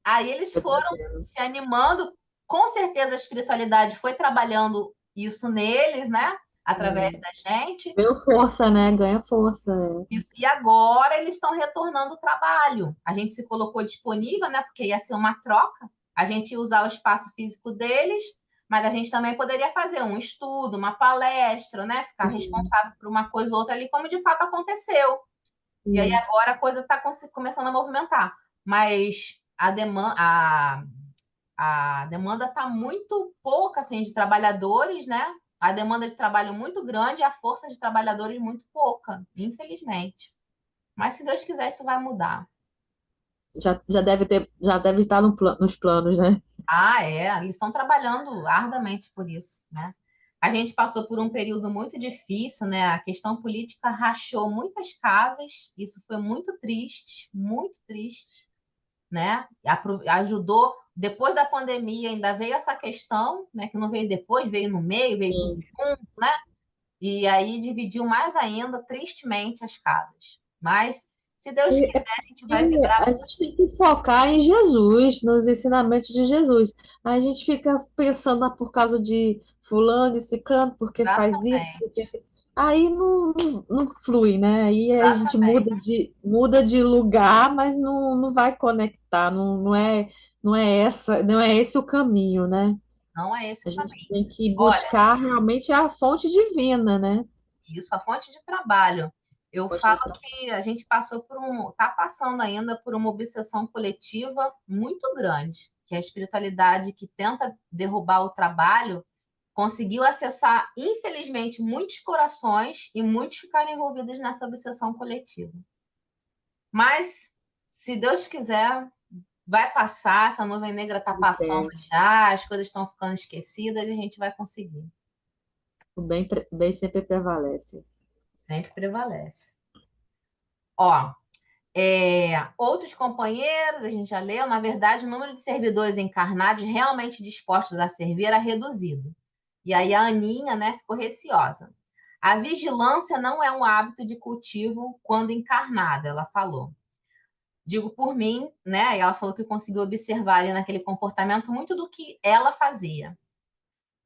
aí eles foram se animando. Com certeza a espiritualidade foi trabalhando isso neles, né? Através da gente. Ganhou força, né? Ganha força. Isso. E agora eles estão retornando ao trabalho. A gente se colocou disponível, né? Porque ia ser uma troca. A gente ia usar o espaço físico deles, mas a gente também poderia fazer um estudo, uma palestra, né? Ficar responsável por uma coisa ou outra ali, como de fato aconteceu. E aí Sim. agora a coisa está começando a movimentar. Mas a demanda está muito pouca assim, de trabalhadores, né? A demanda de trabalho muito grande e a força de trabalhadores muito pouca, infelizmente. Mas se Deus quiser, isso vai mudar. Já deve estar nos planos, né? Eles estão trabalhando arduamente por isso, né? A gente passou por um período muito difícil, né? A questão política rachou muitas casas, isso foi muito triste, né? Ajudou. Depois da pandemia ainda veio essa questão, né? Que não veio depois, veio no meio, veio tudo Sim. junto, né? E aí dividiu mais ainda, tristemente, as casas. Mas, se Deus E, quiser, a gente vai e vibrar. a gente tem que focar em Jesus, nos ensinamentos de Jesus. A gente fica pensando por causa de fulano e ciclano, porque faz isso, porque... Exatamente, Aí não flui, né? Aí a gente exatamente. muda de lugar, mas não vai conectar, não é não é esse o caminho, né? Não é esse A o gente caminho. tem que Olha, buscar realmente a fonte divina, né? isso, a fonte de trabalho. Eu Fonte de falo tra- que a gente está passando ainda por uma obsessão coletiva muito grande, que a espiritualidade que tenta derrubar o trabalho conseguiu acessar, infelizmente, muitos corações e muitos ficaram envolvidos nessa obsessão coletiva. Mas, se Deus quiser, vai passar, essa nuvem negra está passando é, já, as coisas estão ficando esquecidas e a gente vai conseguir. o bem sempre prevalece. Sempre prevalece. Ó, outros companheiros, a gente já leu, na verdade, o número de servidores encarnados realmente dispostos a servir era reduzido. E aí a Aninha, né, ficou receosa. A vigilância não é um hábito de cultivo quando encarnada, ela falou. Digo por mim, né? E ela falou que conseguiu observar ali naquele comportamento muito do que ela fazia.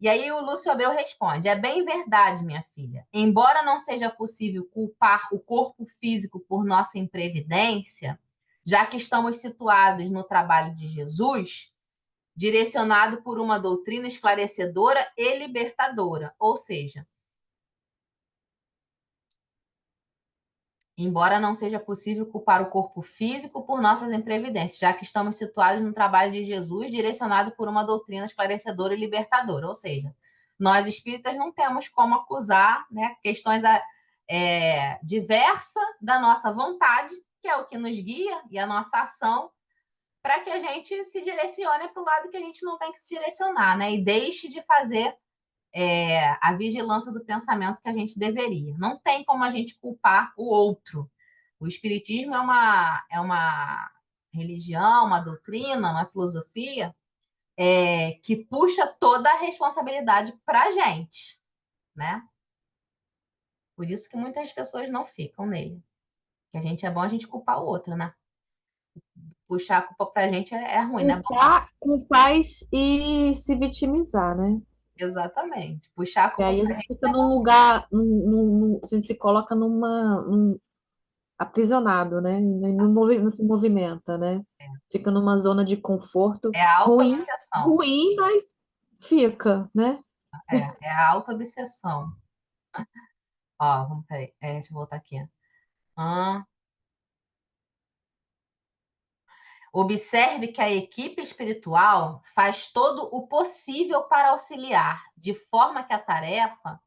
E aí o Lúcio Abreu responde: é bem verdade, minha filha. Embora não seja possível culpar o corpo físico por nossa imprevidência, já que estamos situados no trabalho de Jesus, direcionado por uma doutrina esclarecedora e libertadora. Ou seja, embora não seja possível culpar o corpo físico por nossas imprevidências, já que estamos situados no trabalho de Jesus, direcionado por uma doutrina esclarecedora e libertadora. Ou seja, nós espíritas não temos como acusar, né, questões diversas da nossa vontade, que é o que nos guia, e a nossa ação, para que a gente se direcione para o lado que a gente não tem que se direcionar, né? E deixe de fazer a vigilância do pensamento que a gente deveria. Não tem como a gente culpar o outro. O Espiritismo é uma religião, uma doutrina, uma filosofia que puxa toda a responsabilidade para a gente, né? Por isso que muitas pessoas não ficam nele. Que a gente é bom a gente culpar o outro, né? Puxar a culpa pra gente é ruim, né? Culpar e se vitimizar, né? Exatamente. Puxar a E culpa aí a pra gente gente fica não é num bom. lugar, a gente se coloca aprisionado, né? Não se movimenta, né? Fica numa zona de conforto É a ruim, auto-obsessão. ruim, mas fica, né? É a auto-obsessão. Ó, vamos, peraí. Deixa eu voltar aqui. Ah, observe que a equipe espiritual faz todo o possível para auxiliar, de forma que a tarefa,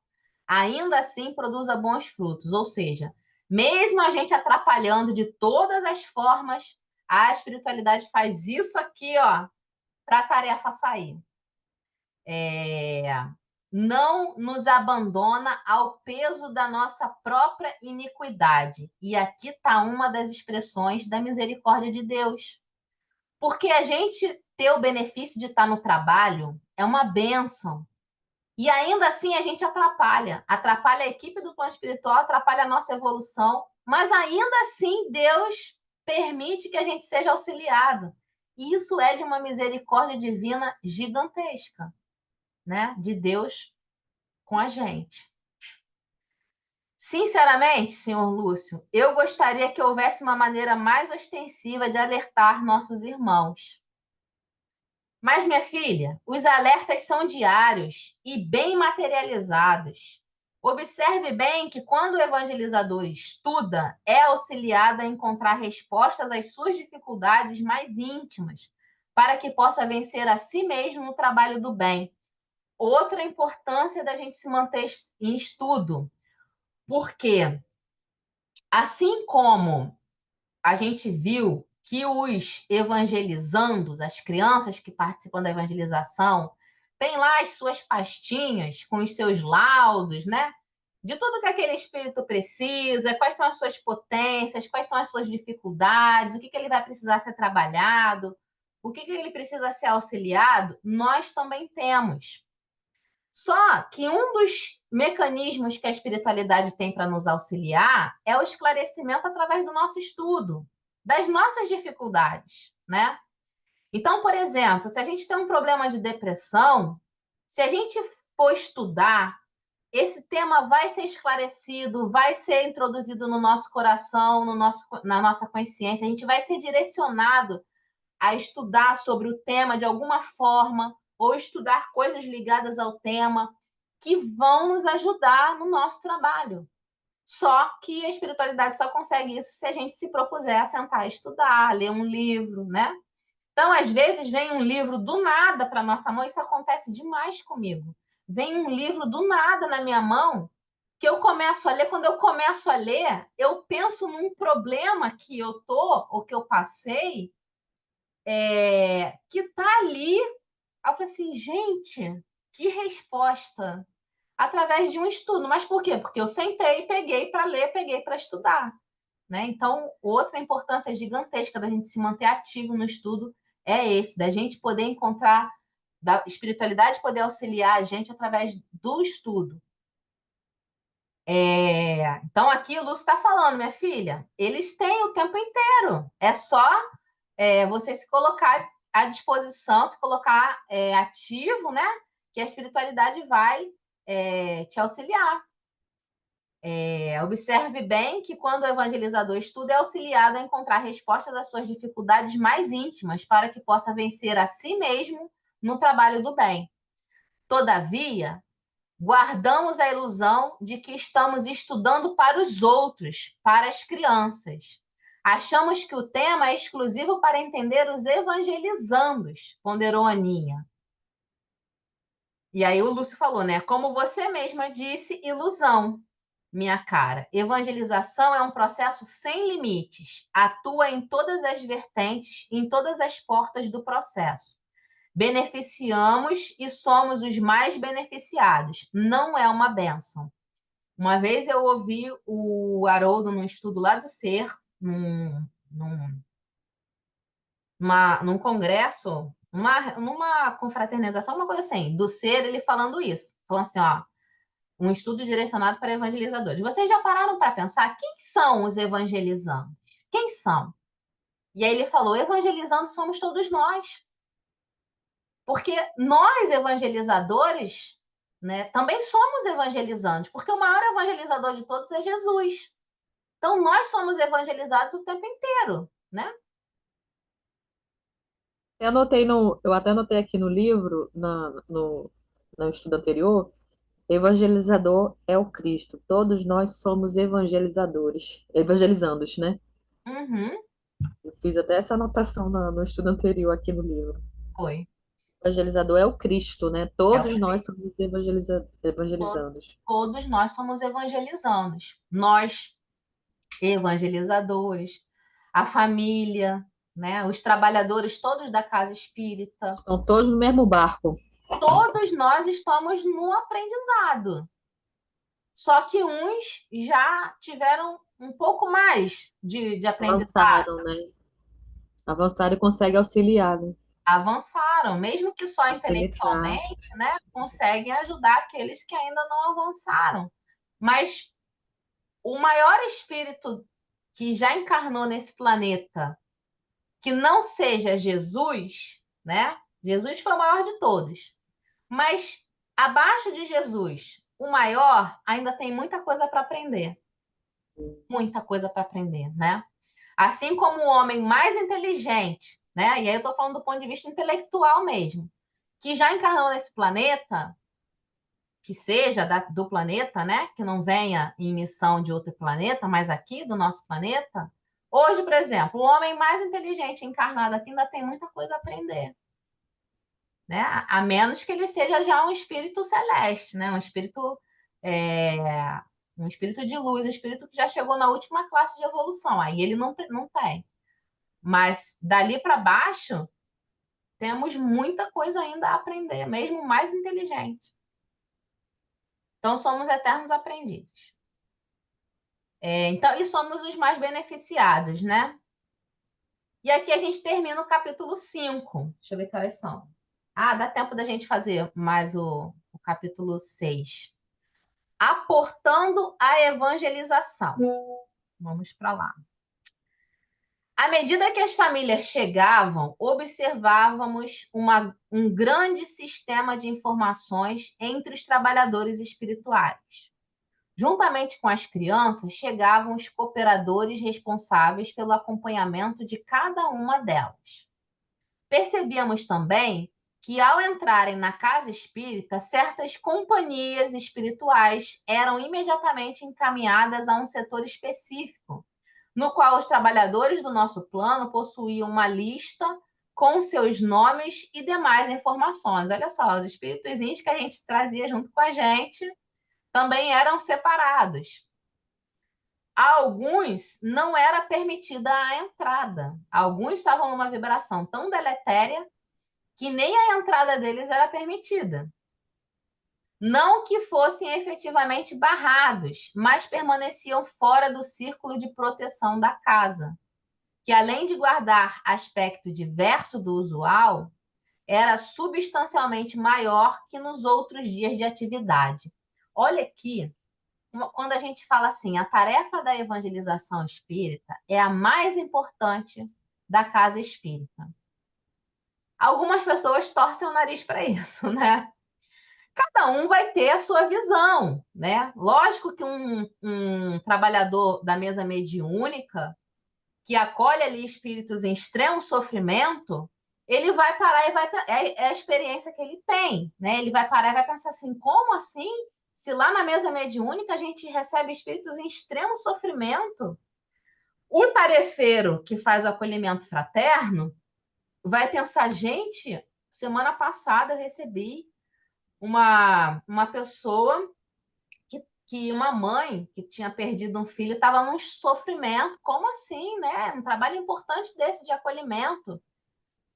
ainda assim, produza bons frutos. Ou seja, mesmo a gente atrapalhando de todas as formas, a espiritualidade faz isso aqui, ó, para a tarefa sair. Não nos abandona ao peso da nossa própria iniquidade. E aqui está uma das expressões da misericórdia de Deus. Porque a gente ter o benefício de estar no trabalho é uma bênção. E ainda assim a gente atrapalha. Atrapalha a equipe do plano espiritual, atrapalha a nossa evolução. Mas ainda assim Deus permite que a gente seja auxiliado. E isso é de uma misericórdia divina gigantesca, né? De Deus com a gente. Sinceramente, senhor Lúcio, eu gostaria que houvesse uma maneira mais ostensiva de alertar nossos irmãos. Mas, minha filha, os alertas são diários e bem materializados. Observe bem que quando o evangelizador estuda, é auxiliado a encontrar respostas às suas dificuldades mais íntimas, para que possa vencer a si mesmo no trabalho do bem. Outra importância da gente se manter em estudo, porque assim como a gente viu que os evangelizandos, as crianças que participam da evangelização, têm lá as suas pastinhas com os seus laudos, né? De tudo que aquele espírito precisa, quais são as suas potências, quais são as suas dificuldades, o que ele vai precisar ser trabalhado, o que ele precisa ser auxiliado, nós também temos. Só que um dos mecanismos que a espiritualidade tem para nos auxiliar é o esclarecimento através do nosso estudo, das nossas dificuldades, né? Então, por exemplo, se a gente tem um problema de depressão, se a gente for estudar, esse tema vai ser esclarecido, vai ser introduzido no nosso coração, na nossa consciência, a gente vai ser direcionado a estudar sobre o tema de alguma forma, ou estudar coisas ligadas ao tema que vão nos ajudar no nosso trabalho. Só que a espiritualidade só consegue isso se a gente se propuser a sentar a estudar, ler um livro, né? Então, às vezes, vem um livro do nada para nossa mão, isso acontece demais comigo. Vem um livro do nada na minha mão, que eu começo a ler, quando eu começo a ler, eu penso num problema que eu tô, ou que eu passei, que está ali. Aí eu falei assim, gente, que resposta! Através de um estudo. Mas por quê? Porque eu sentei, peguei para ler, peguei para estudar. Né? Então, outra importância gigantesca da gente se manter ativo no estudo é esse, da gente poder encontrar, da espiritualidade poder auxiliar a gente através do estudo. Então, aqui o Lúcio está falando, minha filha, eles têm o tempo inteiro. É só você se colocar à disposição, se colocar ativo, né? Que a espiritualidade vai te auxiliar. Observe bem que quando o evangelizador estuda, é auxiliado a encontrar respostas às suas dificuldades mais íntimas para que possa vencer a si mesmo no trabalho do bem. Todavia, guardamos a ilusão de que estamos estudando para os outros, para as crianças. Achamos que o tema é exclusivo para entender os evangelizandos, ponderou Aninha. E aí o Lúcio falou, né? Como você mesma disse, ilusão, minha cara. Evangelização é um processo sem limites. Atua em todas as vertentes, em todas as portas do processo. Beneficiamos e somos os mais beneficiados. Não é uma bênção. Uma vez eu ouvi o Haroldo num estudo lá do Ser, num congresso, numa confraternização, uma coisa assim, do Ser, ele falando isso. Falando assim, ó, um estudo direcionado para evangelizadores. Vocês já pararam para pensar quem são os evangelizantes? Quem são? E aí ele falou: evangelizando somos todos nós. Porque nós, evangelizadores, né, também somos evangelizantes, porque o maior evangelizador de todos é Jesus. Então, nós somos evangelizados o tempo inteiro, né? Eu até anotei aqui no livro, no estudo anterior, evangelizador é o Cristo. Todos nós somos evangelizadores, evangelizandos, né? Uhum, Eu fiz até essa anotação no estudo anterior aqui no livro. foi. Evangelizador é o Cristo, né? É o Todos nós Cristo. somos evangelizandos. Todos nós somos evangelizandos. Nós, evangelizadores, a família, né? Os trabalhadores todos da casa espírita. Estão todos no mesmo barco. Todos nós estamos no aprendizado. Só que uns já tiveram um pouco mais de aprendizado, Avançaram, né? Avançaram e conseguem auxiliar, né? avançaram, mesmo que só Facilitar. intelectualmente, né, conseguem ajudar aqueles que ainda não avançaram. Mas o maior espírito que já encarnou nesse planeta, que não seja Jesus, né? Jesus foi o maior de todos. Mas abaixo de Jesus, o maior ainda tem muita coisa para aprender. Muita coisa para aprender, né? Assim como o homem mais inteligente, né? E aí eu estou falando do ponto de vista intelectual mesmo, que já encarnou nesse planeta, que seja do planeta, né? Que não venha em missão de outro planeta, mas aqui do nosso planeta. Hoje, por exemplo, o homem mais inteligente encarnado aqui ainda tem muita coisa a aprender, né? A menos que ele seja já um espírito celeste, né? É, um espírito de luz, um espírito que já chegou na última classe de evolução. Aí ele não tem. Mas dali para baixo, temos muita coisa ainda a aprender, mesmo mais inteligente. Então, somos eternos aprendizes. Então, e somos os mais beneficiados, né? E aqui a gente termina o capítulo 5. Deixa eu ver que horas são. Ah, dá tempo da gente fazer mais o capítulo 6. Aportando a evangelização. Vamos para lá. À medida que as famílias chegavam, observávamos um grande sistema de informações entre os trabalhadores espirituais. Juntamente com as crianças, chegavam os cooperadores responsáveis pelo acompanhamento de cada uma delas. Percebíamos também que, ao entrarem na casa espírita, certas companhias espirituais eram imediatamente encaminhadas a um setor específico, no qual os trabalhadores do nosso plano possuíam uma lista com seus nomes e demais informações. Olha só, os espíritozinhos que a gente trazia junto com a gente também eram separados. A alguns não era permitida a entrada. Alguns estavam numa vibração tão deletéria que nem a entrada deles era permitida. Não que fossem efetivamente barrados, mas permaneciam fora do círculo de proteção da casa, que além de guardar aspecto diverso do usual, era substancialmente maior que nos outros dias de atividade. Olha aqui, quando a gente fala assim, a tarefa da evangelização espírita é a mais importante da casa espírita. Algumas pessoas torcem o nariz para isso, né? Cada um vai ter a sua visão, né? Lógico que um trabalhador da mesa mediúnica que acolhe ali espíritos em extremo sofrimento, ele vai parar e vai... É a experiência que ele tem, né? Ele vai parar e vai pensar assim, como assim? Se lá na mesa mediúnica a gente recebe espíritos em extremo sofrimento, o tarefeiro que faz o acolhimento fraterno vai pensar, gente, semana passada eu recebi uma pessoa que uma mãe que tinha perdido um filho estava num sofrimento. Como assim, né? Um trabalho importante desse de acolhimento.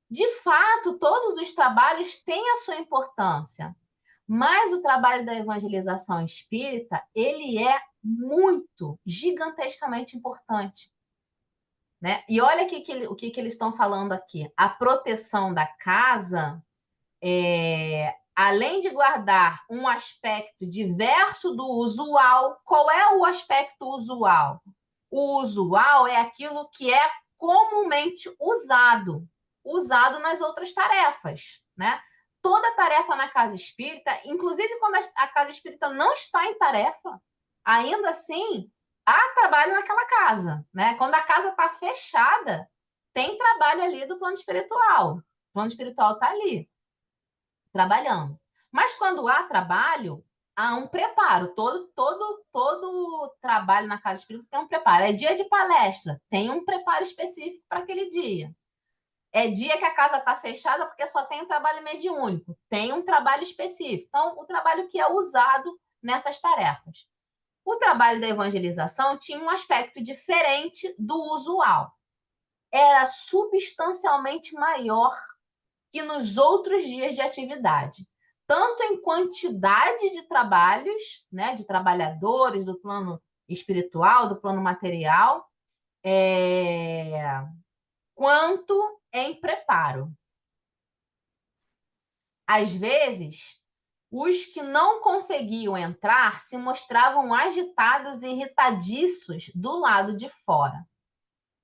De fato, todos os trabalhos têm a sua importância, mas o trabalho da evangelização espírita, ele é muito, gigantescamente importante. Né? E olha o que eles estão falando aqui. A proteção da casa além de guardar um aspecto diverso do usual, qual é o aspecto usual? O usual é aquilo que é comumente usado nas outras tarefas, né? Toda tarefa na casa espírita, inclusive quando a casa espírita não está em tarefa, ainda assim há trabalho naquela casa, né? Quando a casa está fechada, tem trabalho ali do plano espiritual. O plano espiritual está ali, trabalhando. Mas quando há trabalho, há um preparo. Todo trabalho na casa espírita tem um preparo. É dia de palestra, tem um preparo específico para aquele dia. É dia que a casa está fechada porque só tem um trabalho mediúnico, tem um trabalho específico. Então, o trabalho que é usado nessas tarefas. O trabalho da evangelização tinha um aspecto diferente do usual. Era substancialmente maior que nos outros dias de atividade, tanto em quantidade de trabalhos, né, de trabalhadores do plano espiritual, do plano material, quanto em preparo. Às vezes, os que não conseguiam entrar se mostravam agitados e irritadiços do lado de fora.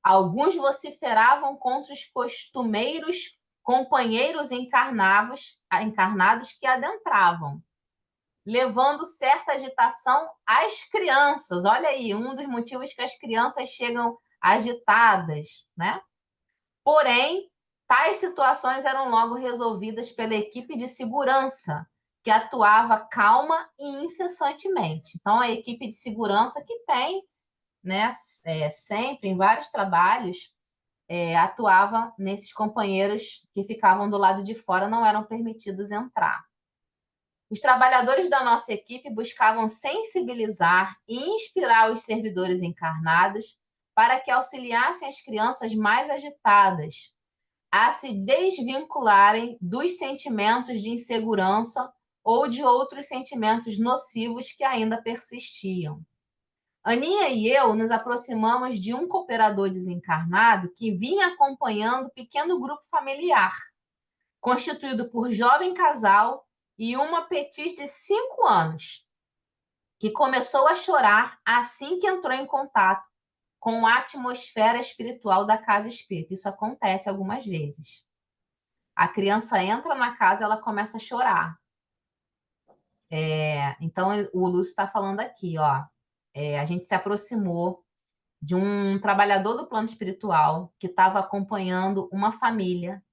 Alguns vociferavam contra os costumeiros companheiros encarnados que adentravam, levando certa agitação às crianças. Olha aí, um dos motivos que as crianças chegam agitadas, né? Porém, tais situações eram logo resolvidas pela equipe de segurança, que atuava calma e incessantemente. Então, a equipe de segurança que tem, né, sempre em vários trabalhos, atuava nesses companheiros que ficavam do lado de fora, não eram permitidos entrar. Os trabalhadores da nossa equipe buscavam sensibilizar e inspirar os servidores encarnados para que auxiliassem as crianças mais agitadas a se desvincularem dos sentimentos de insegurança ou de outros sentimentos nocivos que ainda persistiam. Aninha e eu nos aproximamos de um cooperador desencarnado que vinha acompanhando o pequeno grupo familiar, constituído por jovem casal e uma petis de 5 anos, que começou a chorar assim que entrou em contato com a atmosfera espiritual da casa espírita. Isso acontece algumas vezes. A criança entra na casa, ela começa a chorar. Então, o Lúcio está falando aqui, ó. A gente se aproximou de um trabalhador do plano espiritual que estava acompanhando uma família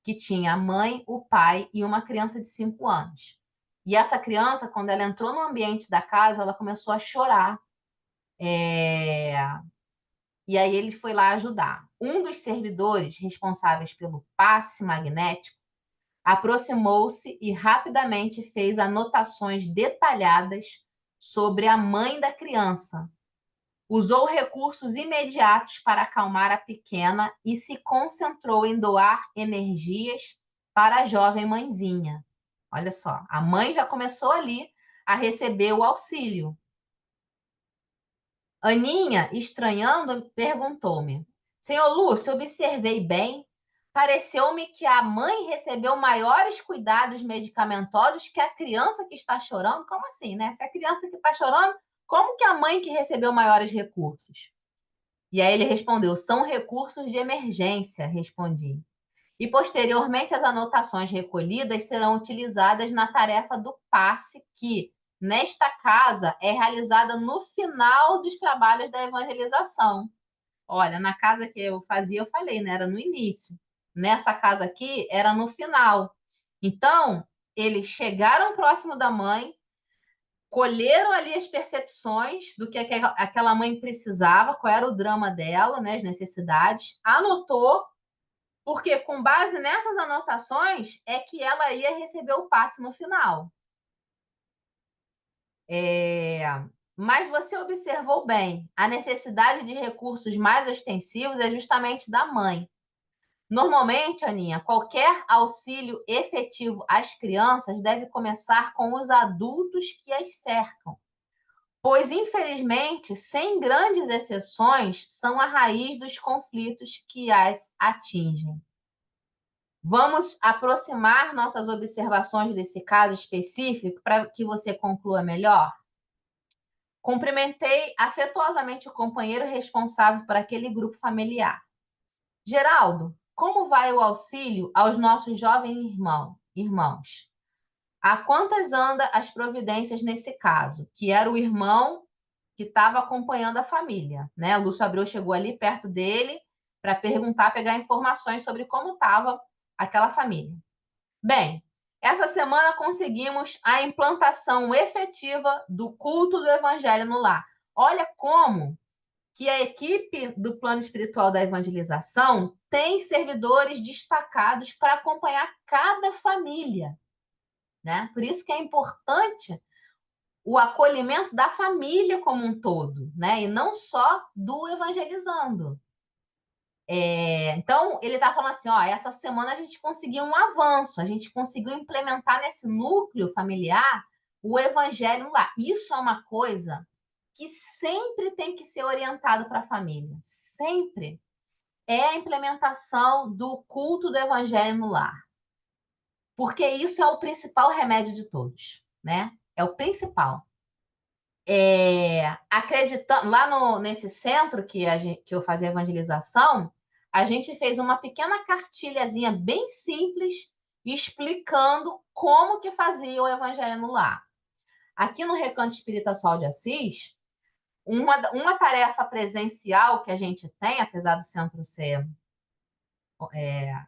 que tinha a mãe, o pai e uma criança de 5 anos. E essa criança, quando ela entrou no ambiente da casa, ela começou a chorar. E aí ele foi lá ajudar. Um dos servidores responsáveis pelo passe magnético aproximou-se e rapidamente fez anotações detalhadas sobre a mãe da criança. Usou recursos imediatos para acalmar a pequena e se concentrou em doar energias para a jovem mãezinha. Olha só, a mãe já começou ali a receber o auxílio. Aninha, estranhando, perguntou-me: Senhor Lúcio, observei bem. Pareceu-me que a mãe recebeu maiores cuidados medicamentosos que a criança que está chorando. Como assim, né? Se a criança que está chorando, como que a mãe que recebeu maiores recursos? E aí ele respondeu: são recursos de emergência, respondi. E posteriormente as anotações recolhidas serão utilizadas na tarefa do passe que, nesta casa, é realizada no final dos trabalhos da evangelização. Olha, na casa que eu fazia, eu falei, né? Era no início. Nessa casa aqui, era no final. Então, eles chegaram próximo da mãe, colheram ali as percepções do que aquela mãe precisava, qual era o drama dela, né, as necessidades, anotou, porque com base nessas anotações é que ela ia receber o passe no final. Mas você observou bem, a necessidade de recursos mais ostensivos é justamente da mãe. Normalmente, Aninha, qualquer auxílio efetivo às crianças deve começar com os adultos que as cercam, pois, infelizmente, sem grandes exceções, são a raiz dos conflitos que as atingem. Vamos aproximar nossas observações desse caso específico para que você conclua melhor? Cumprimentei afetuosamente o companheiro responsável por aquele grupo familiar. Geraldo, como vai o auxílio aos nossos jovens irmãos? A quantas anda as providências nesse caso? Que era o irmão que estava acompanhando a família, né? O Lúcio Abreu chegou ali perto dele para perguntar, pegar informações sobre como estava aquela família. Bem, essa semana conseguimos a implantação efetiva do culto do Evangelho no lar. Olha como que a equipe do plano espiritual da evangelização tem servidores destacados para acompanhar cada família, né? Por isso que é importante o acolhimento da família como um todo, né? E não só do evangelizando. Então, ele está falando assim, ó, essa semana a gente conseguiu um avanço, a gente conseguiu implementar nesse núcleo familiar o evangelho lá. Isso é uma coisa que sempre tem que ser orientado para a família, sempre. É a implementação do culto do evangelho no lar. Porque isso é o principal remédio de todos, né? É o principal. Acreditando lá nesse centro que eu fazia evangelização, a gente fez uma pequena cartilhazinha bem simples explicando como que fazia o evangelho no lar. Aqui no Recanto Espírita Sol de Assis, uma tarefa presencial que a gente tem, apesar do centro ser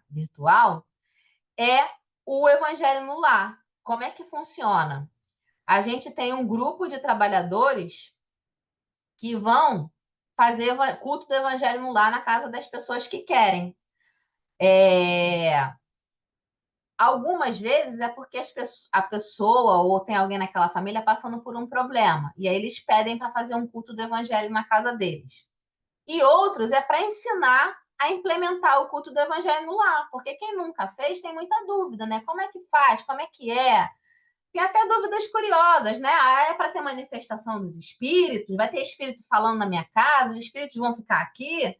virtual, é o evangelho no lar. Como é que funciona? A gente tem um grupo de trabalhadores que vão fazer culto do evangelho no lar na casa das pessoas que querem. Algumas vezes é porque a pessoa ou tem alguém naquela família passando por um problema, e aí eles pedem para fazer um culto do evangelho na casa deles. E outros é para ensinar a implementar o culto do evangelho no lar, porque quem nunca fez tem muita dúvida, né? Como é que faz? Como é que é? Tem até dúvidas curiosas, né? É para ter manifestação dos espíritos? Vai ter espírito falando na minha casa? Os espíritos vão ficar aqui?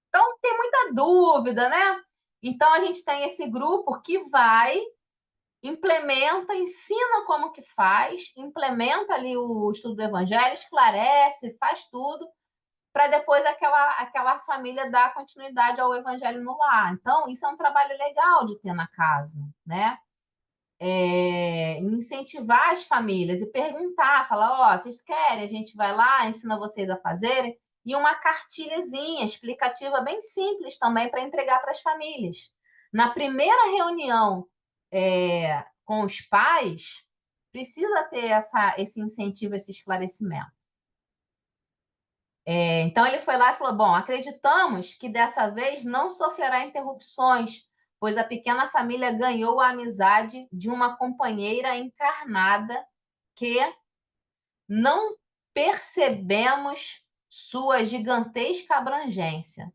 Então, tem muita dúvida, né? Então, a gente tem esse grupo que vai, implementa, ensina como que faz, implementa ali o estudo do evangelho, esclarece, faz tudo, para depois aquela família dar continuidade ao evangelho no lar. Então, isso é um trabalho legal de ter na casa, né? Incentivar as famílias e perguntar, falar, ó, vocês querem? A gente vai lá, ensina vocês a fazerem, e uma cartilhazinha explicativa bem simples também para entregar para as famílias. Na primeira reunião com os pais, precisa ter esse incentivo, esse esclarecimento. Então ele foi lá e falou: bom, acreditamos que dessa vez não sofrerá interrupções, pois a pequena família ganhou a amizade de uma companheira encarnada que não percebemos sua gigantesca abrangência.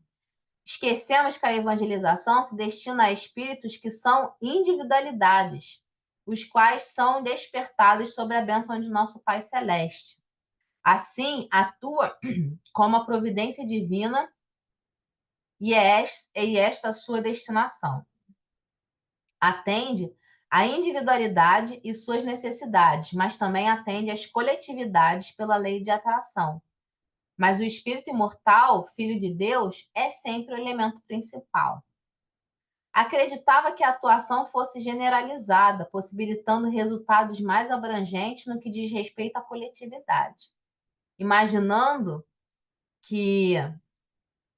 Esquecemos que a evangelização se destina a espíritos que são individualidades, os quais são despertados sobre a bênção de nosso Pai Celeste. Assim, atua como a providência divina e esta a sua destinação. Atende à individualidade e suas necessidades, mas também atende às coletividades pela lei de atração. Mas o espírito imortal, filho de Deus, é sempre o elemento principal. Acreditava que a atuação fosse generalizada, possibilitando resultados mais abrangentes no que diz respeito à coletividade. Imaginando que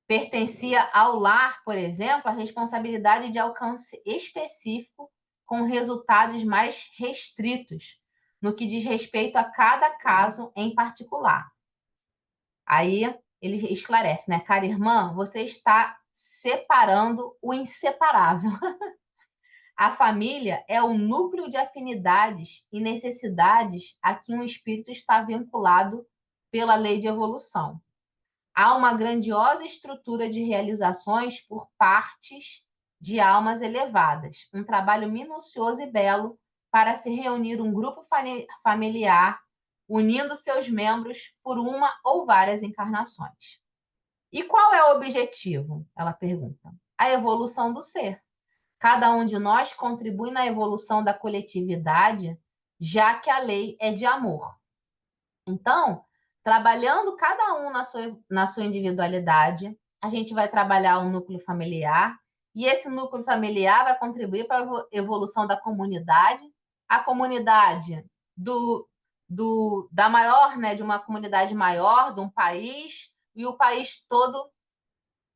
pertencia ao lar, por exemplo, a responsabilidade de alcance específico com resultados mais restritos no que diz respeito a cada caso em particular. Aí ele esclarece, né? Cara irmã, você está separando o inseparável. A família é o núcleo de afinidades e necessidades a que um espírito está vinculado pela lei de evolução. Há uma grandiosa estrutura de realizações por partes de almas elevadas, um trabalho minucioso e belo para se reunir um grupo familiar, unindo seus membros por uma ou várias encarnações. E qual é o objetivo? Ela pergunta. A evolução do ser. Cada um de nós contribui na evolução da coletividade, já que a lei é de amor. Então, trabalhando cada um na sua individualidade, a gente vai trabalhar o núcleo familiar, e esse núcleo familiar vai contribuir para a evolução da comunidade, a comunidade da maior, né, de uma comunidade maior, de um país, e o país todo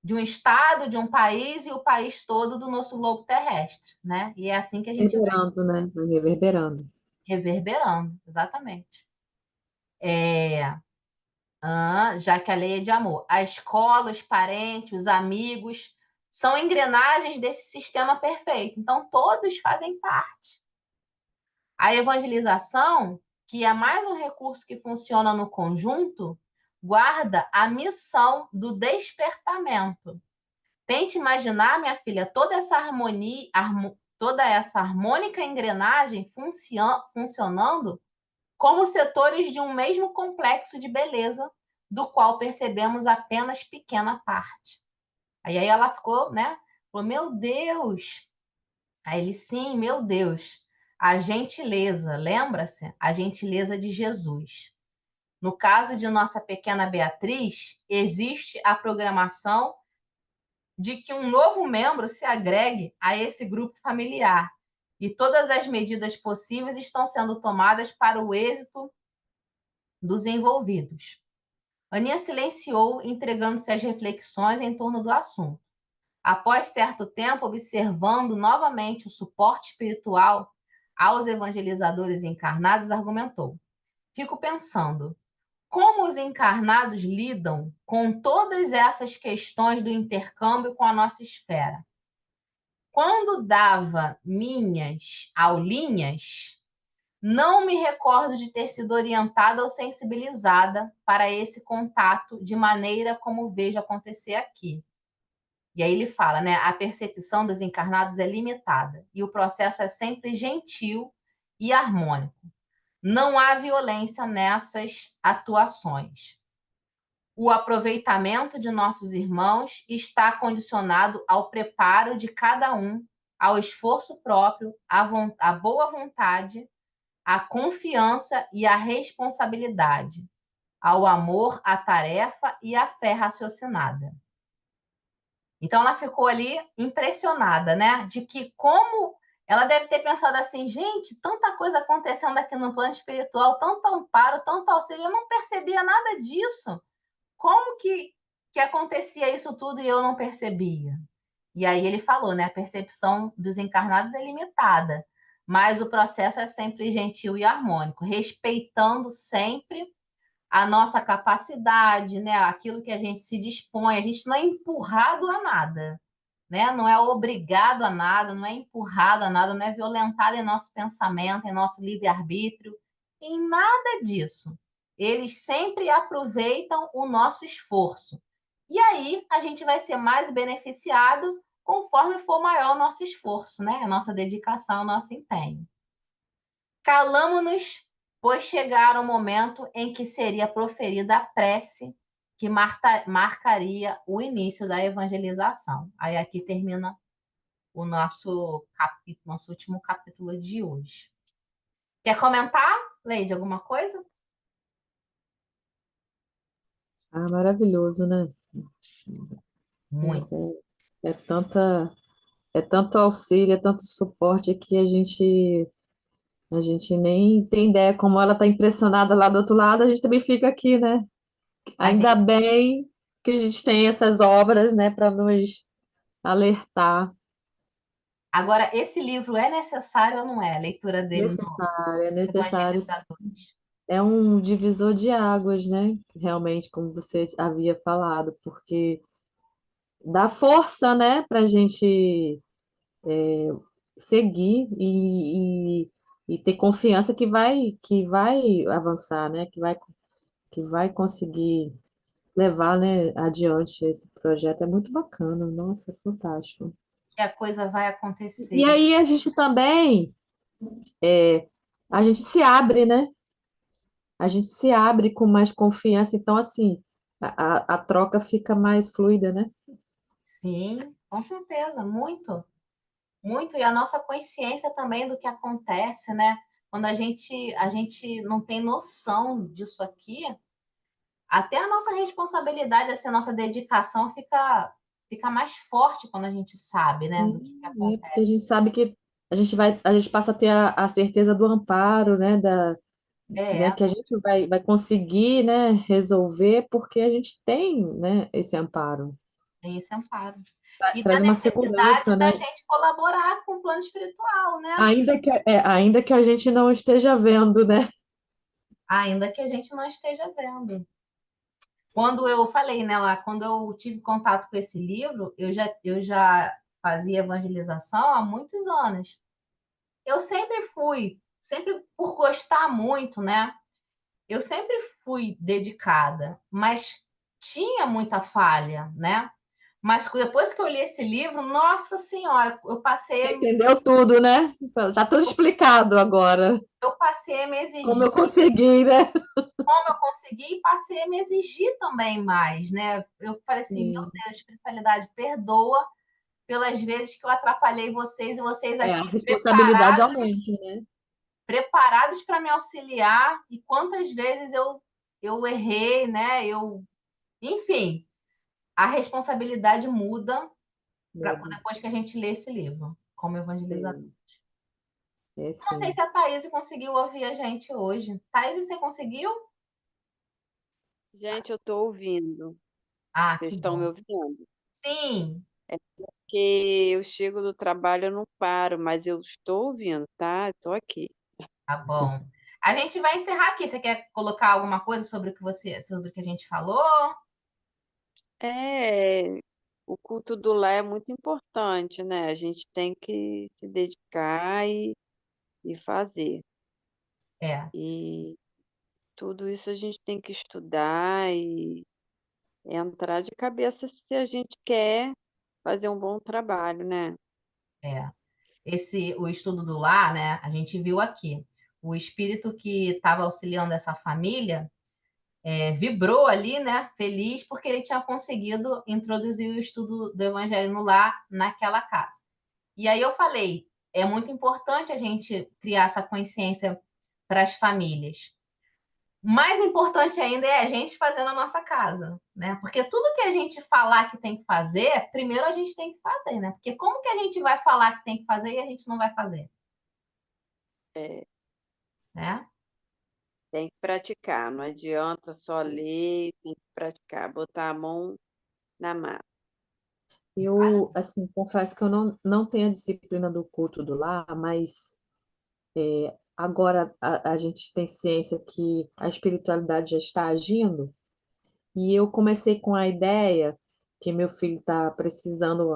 de um estado, de um país, e o país todo do nosso globo terrestre, né? E é assim que a gente vai Reverberando, né? Vai reverberando. reverberando, exatamente. Já que a lei é de amor. A escola, os parentes, os amigos são engrenagens desse sistema perfeito. Então, todos fazem parte. A evangelização, que é mais um recurso que funciona no conjunto, guarda a missão do despertamento. Tente imaginar, minha filha, toda essa harmonia, toda essa harmônica engrenagem funcionando como setores de um mesmo complexo de beleza, do qual percebemos apenas pequena parte. Aí ela ficou, né? Falou, meu Deus! Aí ele, sim, meu Deus. A gentileza, lembra-se? A gentileza de Jesus. No caso de nossa pequena Beatriz, existe a programação de que um novo membro se agregue a esse grupo familiar. E todas as medidas possíveis estão sendo tomadas para o êxito dos envolvidos. Aninha silenciou, entregando-se às reflexões em torno do assunto. Após certo tempo, observando novamente o suporte espiritual aos evangelizadores encarnados, argumentou: fico pensando, como os encarnados lidam com todas essas questões do intercâmbio com a nossa esfera? Quando dava minhas aulinhas, não me recordo de ter sido orientada ou sensibilizada para esse contato de maneira como vejo acontecer aqui. E aí ele fala, né? A percepção dos encarnados é limitada e o processo é sempre gentil e harmônico. Não há violência nessas atuações. O aproveitamento de nossos irmãos está condicionado ao preparo de cada um, ao esforço próprio, à boa vontade, à confiança e à responsabilidade, ao amor, à tarefa e à fé raciocinada. Então ela ficou ali impressionada, né? De que como ela deve ter pensado assim, gente, tanta coisa acontecendo aqui no plano espiritual, tanto amparo, tanto auxílio, eu não percebia nada disso. Como que acontecia isso tudo e eu não percebia? E aí ele falou, né? A percepção dos encarnados é limitada, mas o processo é sempre gentil e harmônico, respeitando sempre a nossa capacidade, né? Aquilo que a gente se dispõe, a gente não é empurrado a nada, né? Não é obrigado a nada, não é empurrado a nada, não é violentado em nosso pensamento, em nosso livre-arbítrio, em nada disso. Eles sempre aproveitam o nosso esforço. E aí a gente vai ser mais beneficiado conforme for maior o nosso esforço, né? A nossa dedicação, o nosso empenho. Calamo-nos, pois chegara o momento em que seria proferida a prece que marcaria o início da evangelização. Aí aqui termina o nosso capítulo, nosso último capítulo de hoje. Quer comentar, Leide, alguma coisa? Ah, maravilhoso, né? Muito. É tanta, é tanto auxílio, é tanto suporte que a gente nem tem ideia como ela está impressionada lá do outro lado, a gente também fica aqui, né? A Ainda gente... bem que a gente tem essas obras, né, para nos alertar. Agora, esse livro é necessário ou não é? A leitura dele no Necessário, é necessário. Evangelizadores. É um divisor de águas, né? Realmente, como você havia falado, porque dá força, né, para a gente seguir e ter confiança que vai avançar, né? Que vai conseguir levar, né, adiante esse projeto. É muito bacana, nossa, é fantástico. Que a coisa vai E acontecer. aí a gente também, a gente se abre, né? A gente se abre com mais confiança, então assim, a troca fica mais fluida, né? Sim, com certeza, muito. Muito, e a nossa consciência também do que acontece, né? Quando a gente não tem noção disso aqui, até a nossa responsabilidade, assim, a nossa dedicação fica mais forte quando a gente sabe, né, do que Porque a acontece. gente sabe que a gente passa a ter a certeza do amparo, né, né, É, que a gente vai conseguir, né, resolver porque a gente tem, né, esse amparo. esse amparo. E da Traz uma necessidade segurança, da né? gente colaborar com o plano espiritual, né? Ainda que a gente não esteja vendo, né? Ainda que a gente não esteja vendo. Quando eu falei, né, lá, quando eu tive contato com esse livro, eu já fazia evangelização há muitos anos. Eu sempre fui, sempre por gostar muito, né? Eu sempre fui dedicada, mas tinha muita falha, né? Mas depois que eu li esse livro, nossa senhora, Entendeu tudo, né? Tá tudo explicado agora. eu passei a me Como exigir, eu consegui, né? como eu consegui, e passei a me exigir também mais, né? Eu falei assim, meu Sim. Deus, espiritualidade, perdoa pelas vezes que eu atrapalhei vocês e vocês É, aqui a responsabilidade aumenta, né? preparados para me auxiliar e quantas vezes eu errei, né? Enfim, a responsabilidade muda Muda. depois que a gente lê esse livro, como evangelizador. É Não sei sim. se a Thaís conseguiu ouvir a gente hoje. Thaís, você conseguiu? Gente, eu tô ouvindo. Ah, Vocês que estão me bom. ouvindo? Sim, É porque eu chego do trabalho, eu não paro, mas eu estou ouvindo, tá? Eu tô aqui. tá bom. A gente vai encerrar aqui. Você quer colocar alguma coisa sobre o que a gente falou? É, o culto do lar é muito importante, né? A gente tem que se dedicar e fazer. É, E tudo isso a gente tem que estudar e entrar de cabeça se a gente quer fazer um bom trabalho, né? é. O estudo do lar, né? A gente viu aqui. O espírito que estava auxiliando essa família vibrou ali, né? Feliz porque ele tinha conseguido introduzir o estudo do Evangelho no lar naquela casa. E aí eu falei, é muito importante a gente criar essa consciência para as famílias. Mais importante ainda é a gente fazer na nossa casa, né? Porque tudo que a gente falar que tem que fazer, primeiro a gente tem que fazer, né? Porque como que a gente vai falar que tem que fazer e a gente não vai fazer, É, né? tem que praticar, não adianta só ler, tem que praticar, botar a mão na massa. Eu, assim, confesso que eu não tenho a disciplina do culto do lar, mas agora a gente tem ciência que a espiritualidade já está agindo, e eu comecei com a ideia que meu filho está precisando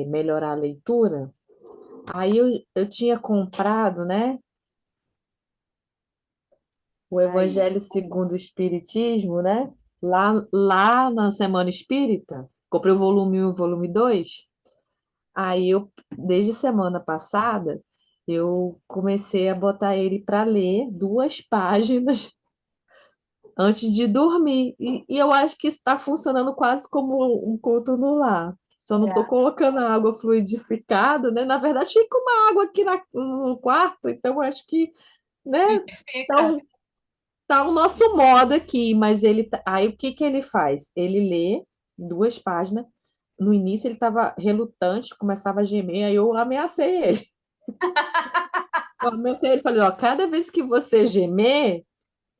melhorar a leitura. Aí eu tinha comprado, né, o Aí, Evangelho segundo o Espiritismo, né, lá na Semana Espírita. Comprei o volume 1 e o volume 2. Aí desde semana passada, eu comecei a botar ele para ler 2 páginas antes de dormir. E eu acho que isso está funcionando quase como um culto no lar. Só não estou É, colocando a água fluidificada, né? Na verdade, fica uma água aqui no quarto, então eu acho que, né? fica. Então, tá o nosso modo aqui, mas aí o que que ele faz? Ele lê 2 páginas. No início ele estava relutante, começava a gemer, aí eu ameacei ele. Eu ameacei ele, falei, ó, cada vez que você gemer,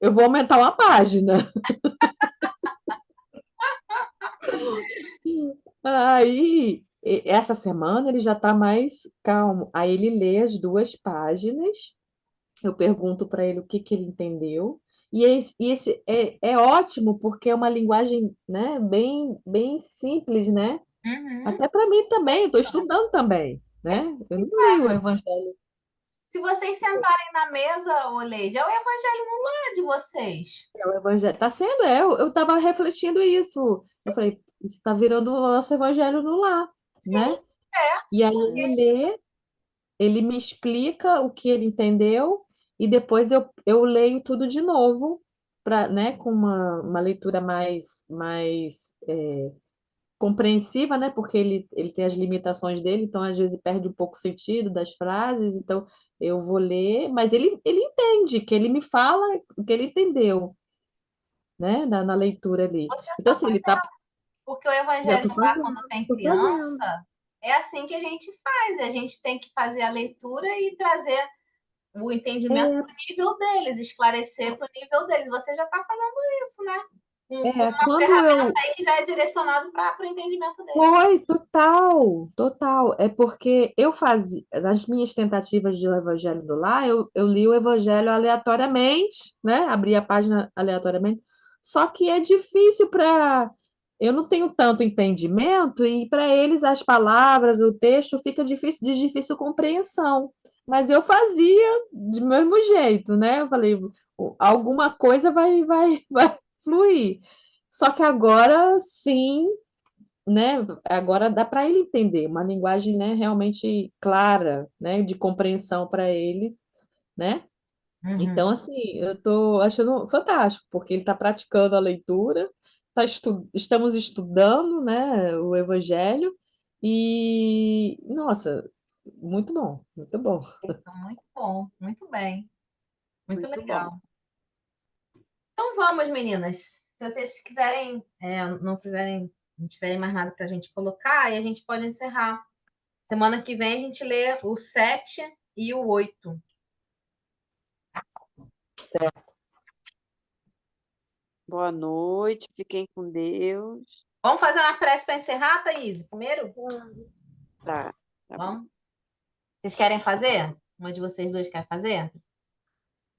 eu vou aumentar uma página. Aí, essa semana ele já está mais calmo. Aí ele lê as 2 páginas, eu pergunto para ele o que que ele entendeu. E esse é ótimo, porque é uma linguagem, né, bem simples, né? Uhum. Até para mim também, eu estou estudando também, né? Eu não li o Evangelho. Se vocês sentarem na mesa, ô Leide, é o evangelho no lar de vocês. O Evangelho está sendo, eu estava refletindo isso. Eu falei, isso está virando o nosso Evangelho no lar, Sim, né? é. E aí Porque ele lê, ele me explica o que ele entendeu, e depois eu leio tudo de novo, né, com uma leitura mais compreensiva, né? Porque ele tem as limitações dele, então às vezes perde um pouco o sentido das frases, então eu vou ler, mas ele entende, que ele me fala o que ele entendeu. né, na leitura ali. Você Então, está assim, ele tá, porque o já evangelho estou lá, fazendo, quando tem estou fazendo. criança, é assim que a gente faz. A gente tem que fazer a leitura e trazer o entendimento É, para o nível deles, esclarecer para o nível deles. Você já está fazendo isso, né? Com uma quando ferramenta eu aí que já é direcionado para o entendimento deles. Foi, total, total. É porque eu fazia, nas minhas tentativas de ler o Evangelho do Lar, eu li o Evangelho aleatoriamente, né? Abri a página aleatoriamente. Só que é difícil para. Eu não tenho tanto entendimento, e para eles as palavras, o texto fica difícil, de difícil compreensão. Mas eu fazia do mesmo jeito, né? Eu falei, alguma coisa vai fluir. Só que agora sim, né? Agora dá para ele entender uma linguagem, né, realmente clara, né, de compreensão para eles, né? Uhum. Então, assim, eu estou achando fantástico, porque ele está praticando a leitura, estamos estudando, né, o Evangelho, e, nossa, muito bom, muito bom. Então, muito bom, muito bem, muito Muito bom. legal. Então vamos, meninas. Se vocês quiserem, não tiverem mais nada para a gente colocar, aí a gente pode encerrar. Semana que vem a gente lê o 7 e o 8. Certo. Boa noite, fiquem com Deus. Vamos fazer uma prece para encerrar, Thaís? Primeiro? Tá, tá bom. Vamos? Vocês querem fazer? Uma de vocês dois quer fazer?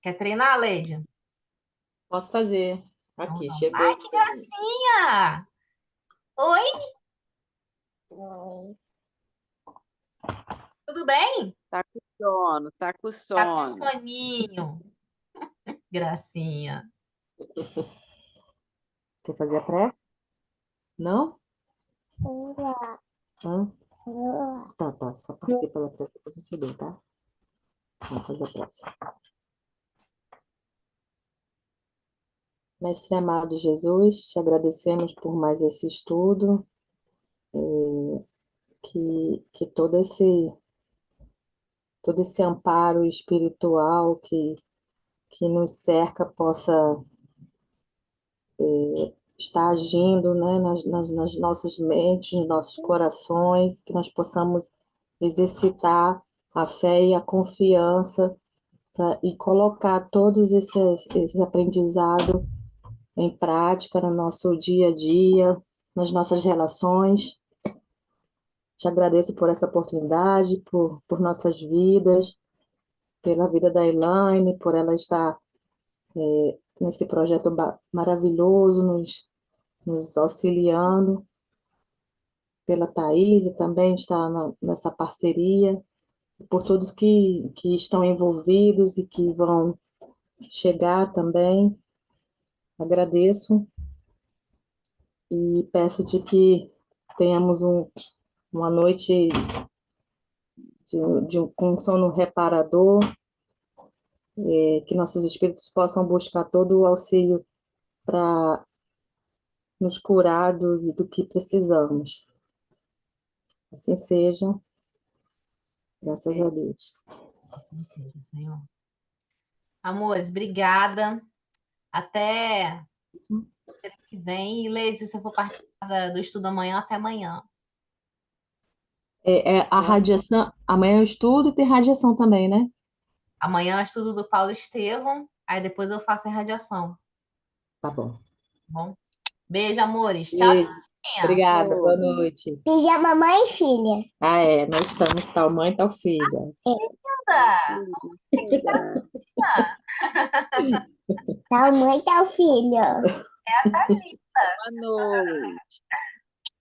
Quer treinar, Leide? Posso fazer. Então Aqui, vamos. Ai, chegou. que gracinha! Oi, tudo bem? Tá com sono, tá com Tá com sono. soninho. Gracinha. Quer fazer a prece? Não? Hã? Tá, tá, só passei pela prece para a gente ler, tá? Vamos fazer a prece. Mestre amado Jesus, te agradecemos por mais esse estudo, que todo esse amparo espiritual que nos cerca possa estar agindo, né, nas nossas mentes, nos nossos corações, que nós possamos exercitar a fé e a confiança e colocar todos esses aprendizados em prática no nosso dia a dia, nas nossas relações. Te agradeço por essa oportunidade, por nossas vidas, pela vida da Elaine, por ela estar nesse projeto maravilhoso, nos auxiliando, pela Thaís também estar nessa parceria, por todos que estão envolvidos e que vão chegar também. Agradeço e peço-te que tenhamos uma noite com um sono reparador, que nossos espíritos possam buscar todo o auxílio para nos curar do que precisamos. Assim seja, graças a Deus. Assim seja, Senhor. Amores, obrigada. Até que vem. E Leide, se você for participar do estudo amanhã, até amanhã. A radiação, amanhã eu estudo e tem radiação também, né? Amanhã é estudo do Paulo Estevam, aí depois eu faço a irradiação. Tá bom. Tá bom? Beijo, amores. Tchau, E Cidinha. obrigada, boa Ô, noite. Pijama mãe e filha. Nós estamos tal mãe, tal filha. Linda. linda. Tal mãe, tal filha. Boa noite.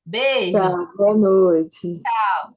Beijo. Tchau, boa noite. Tchau.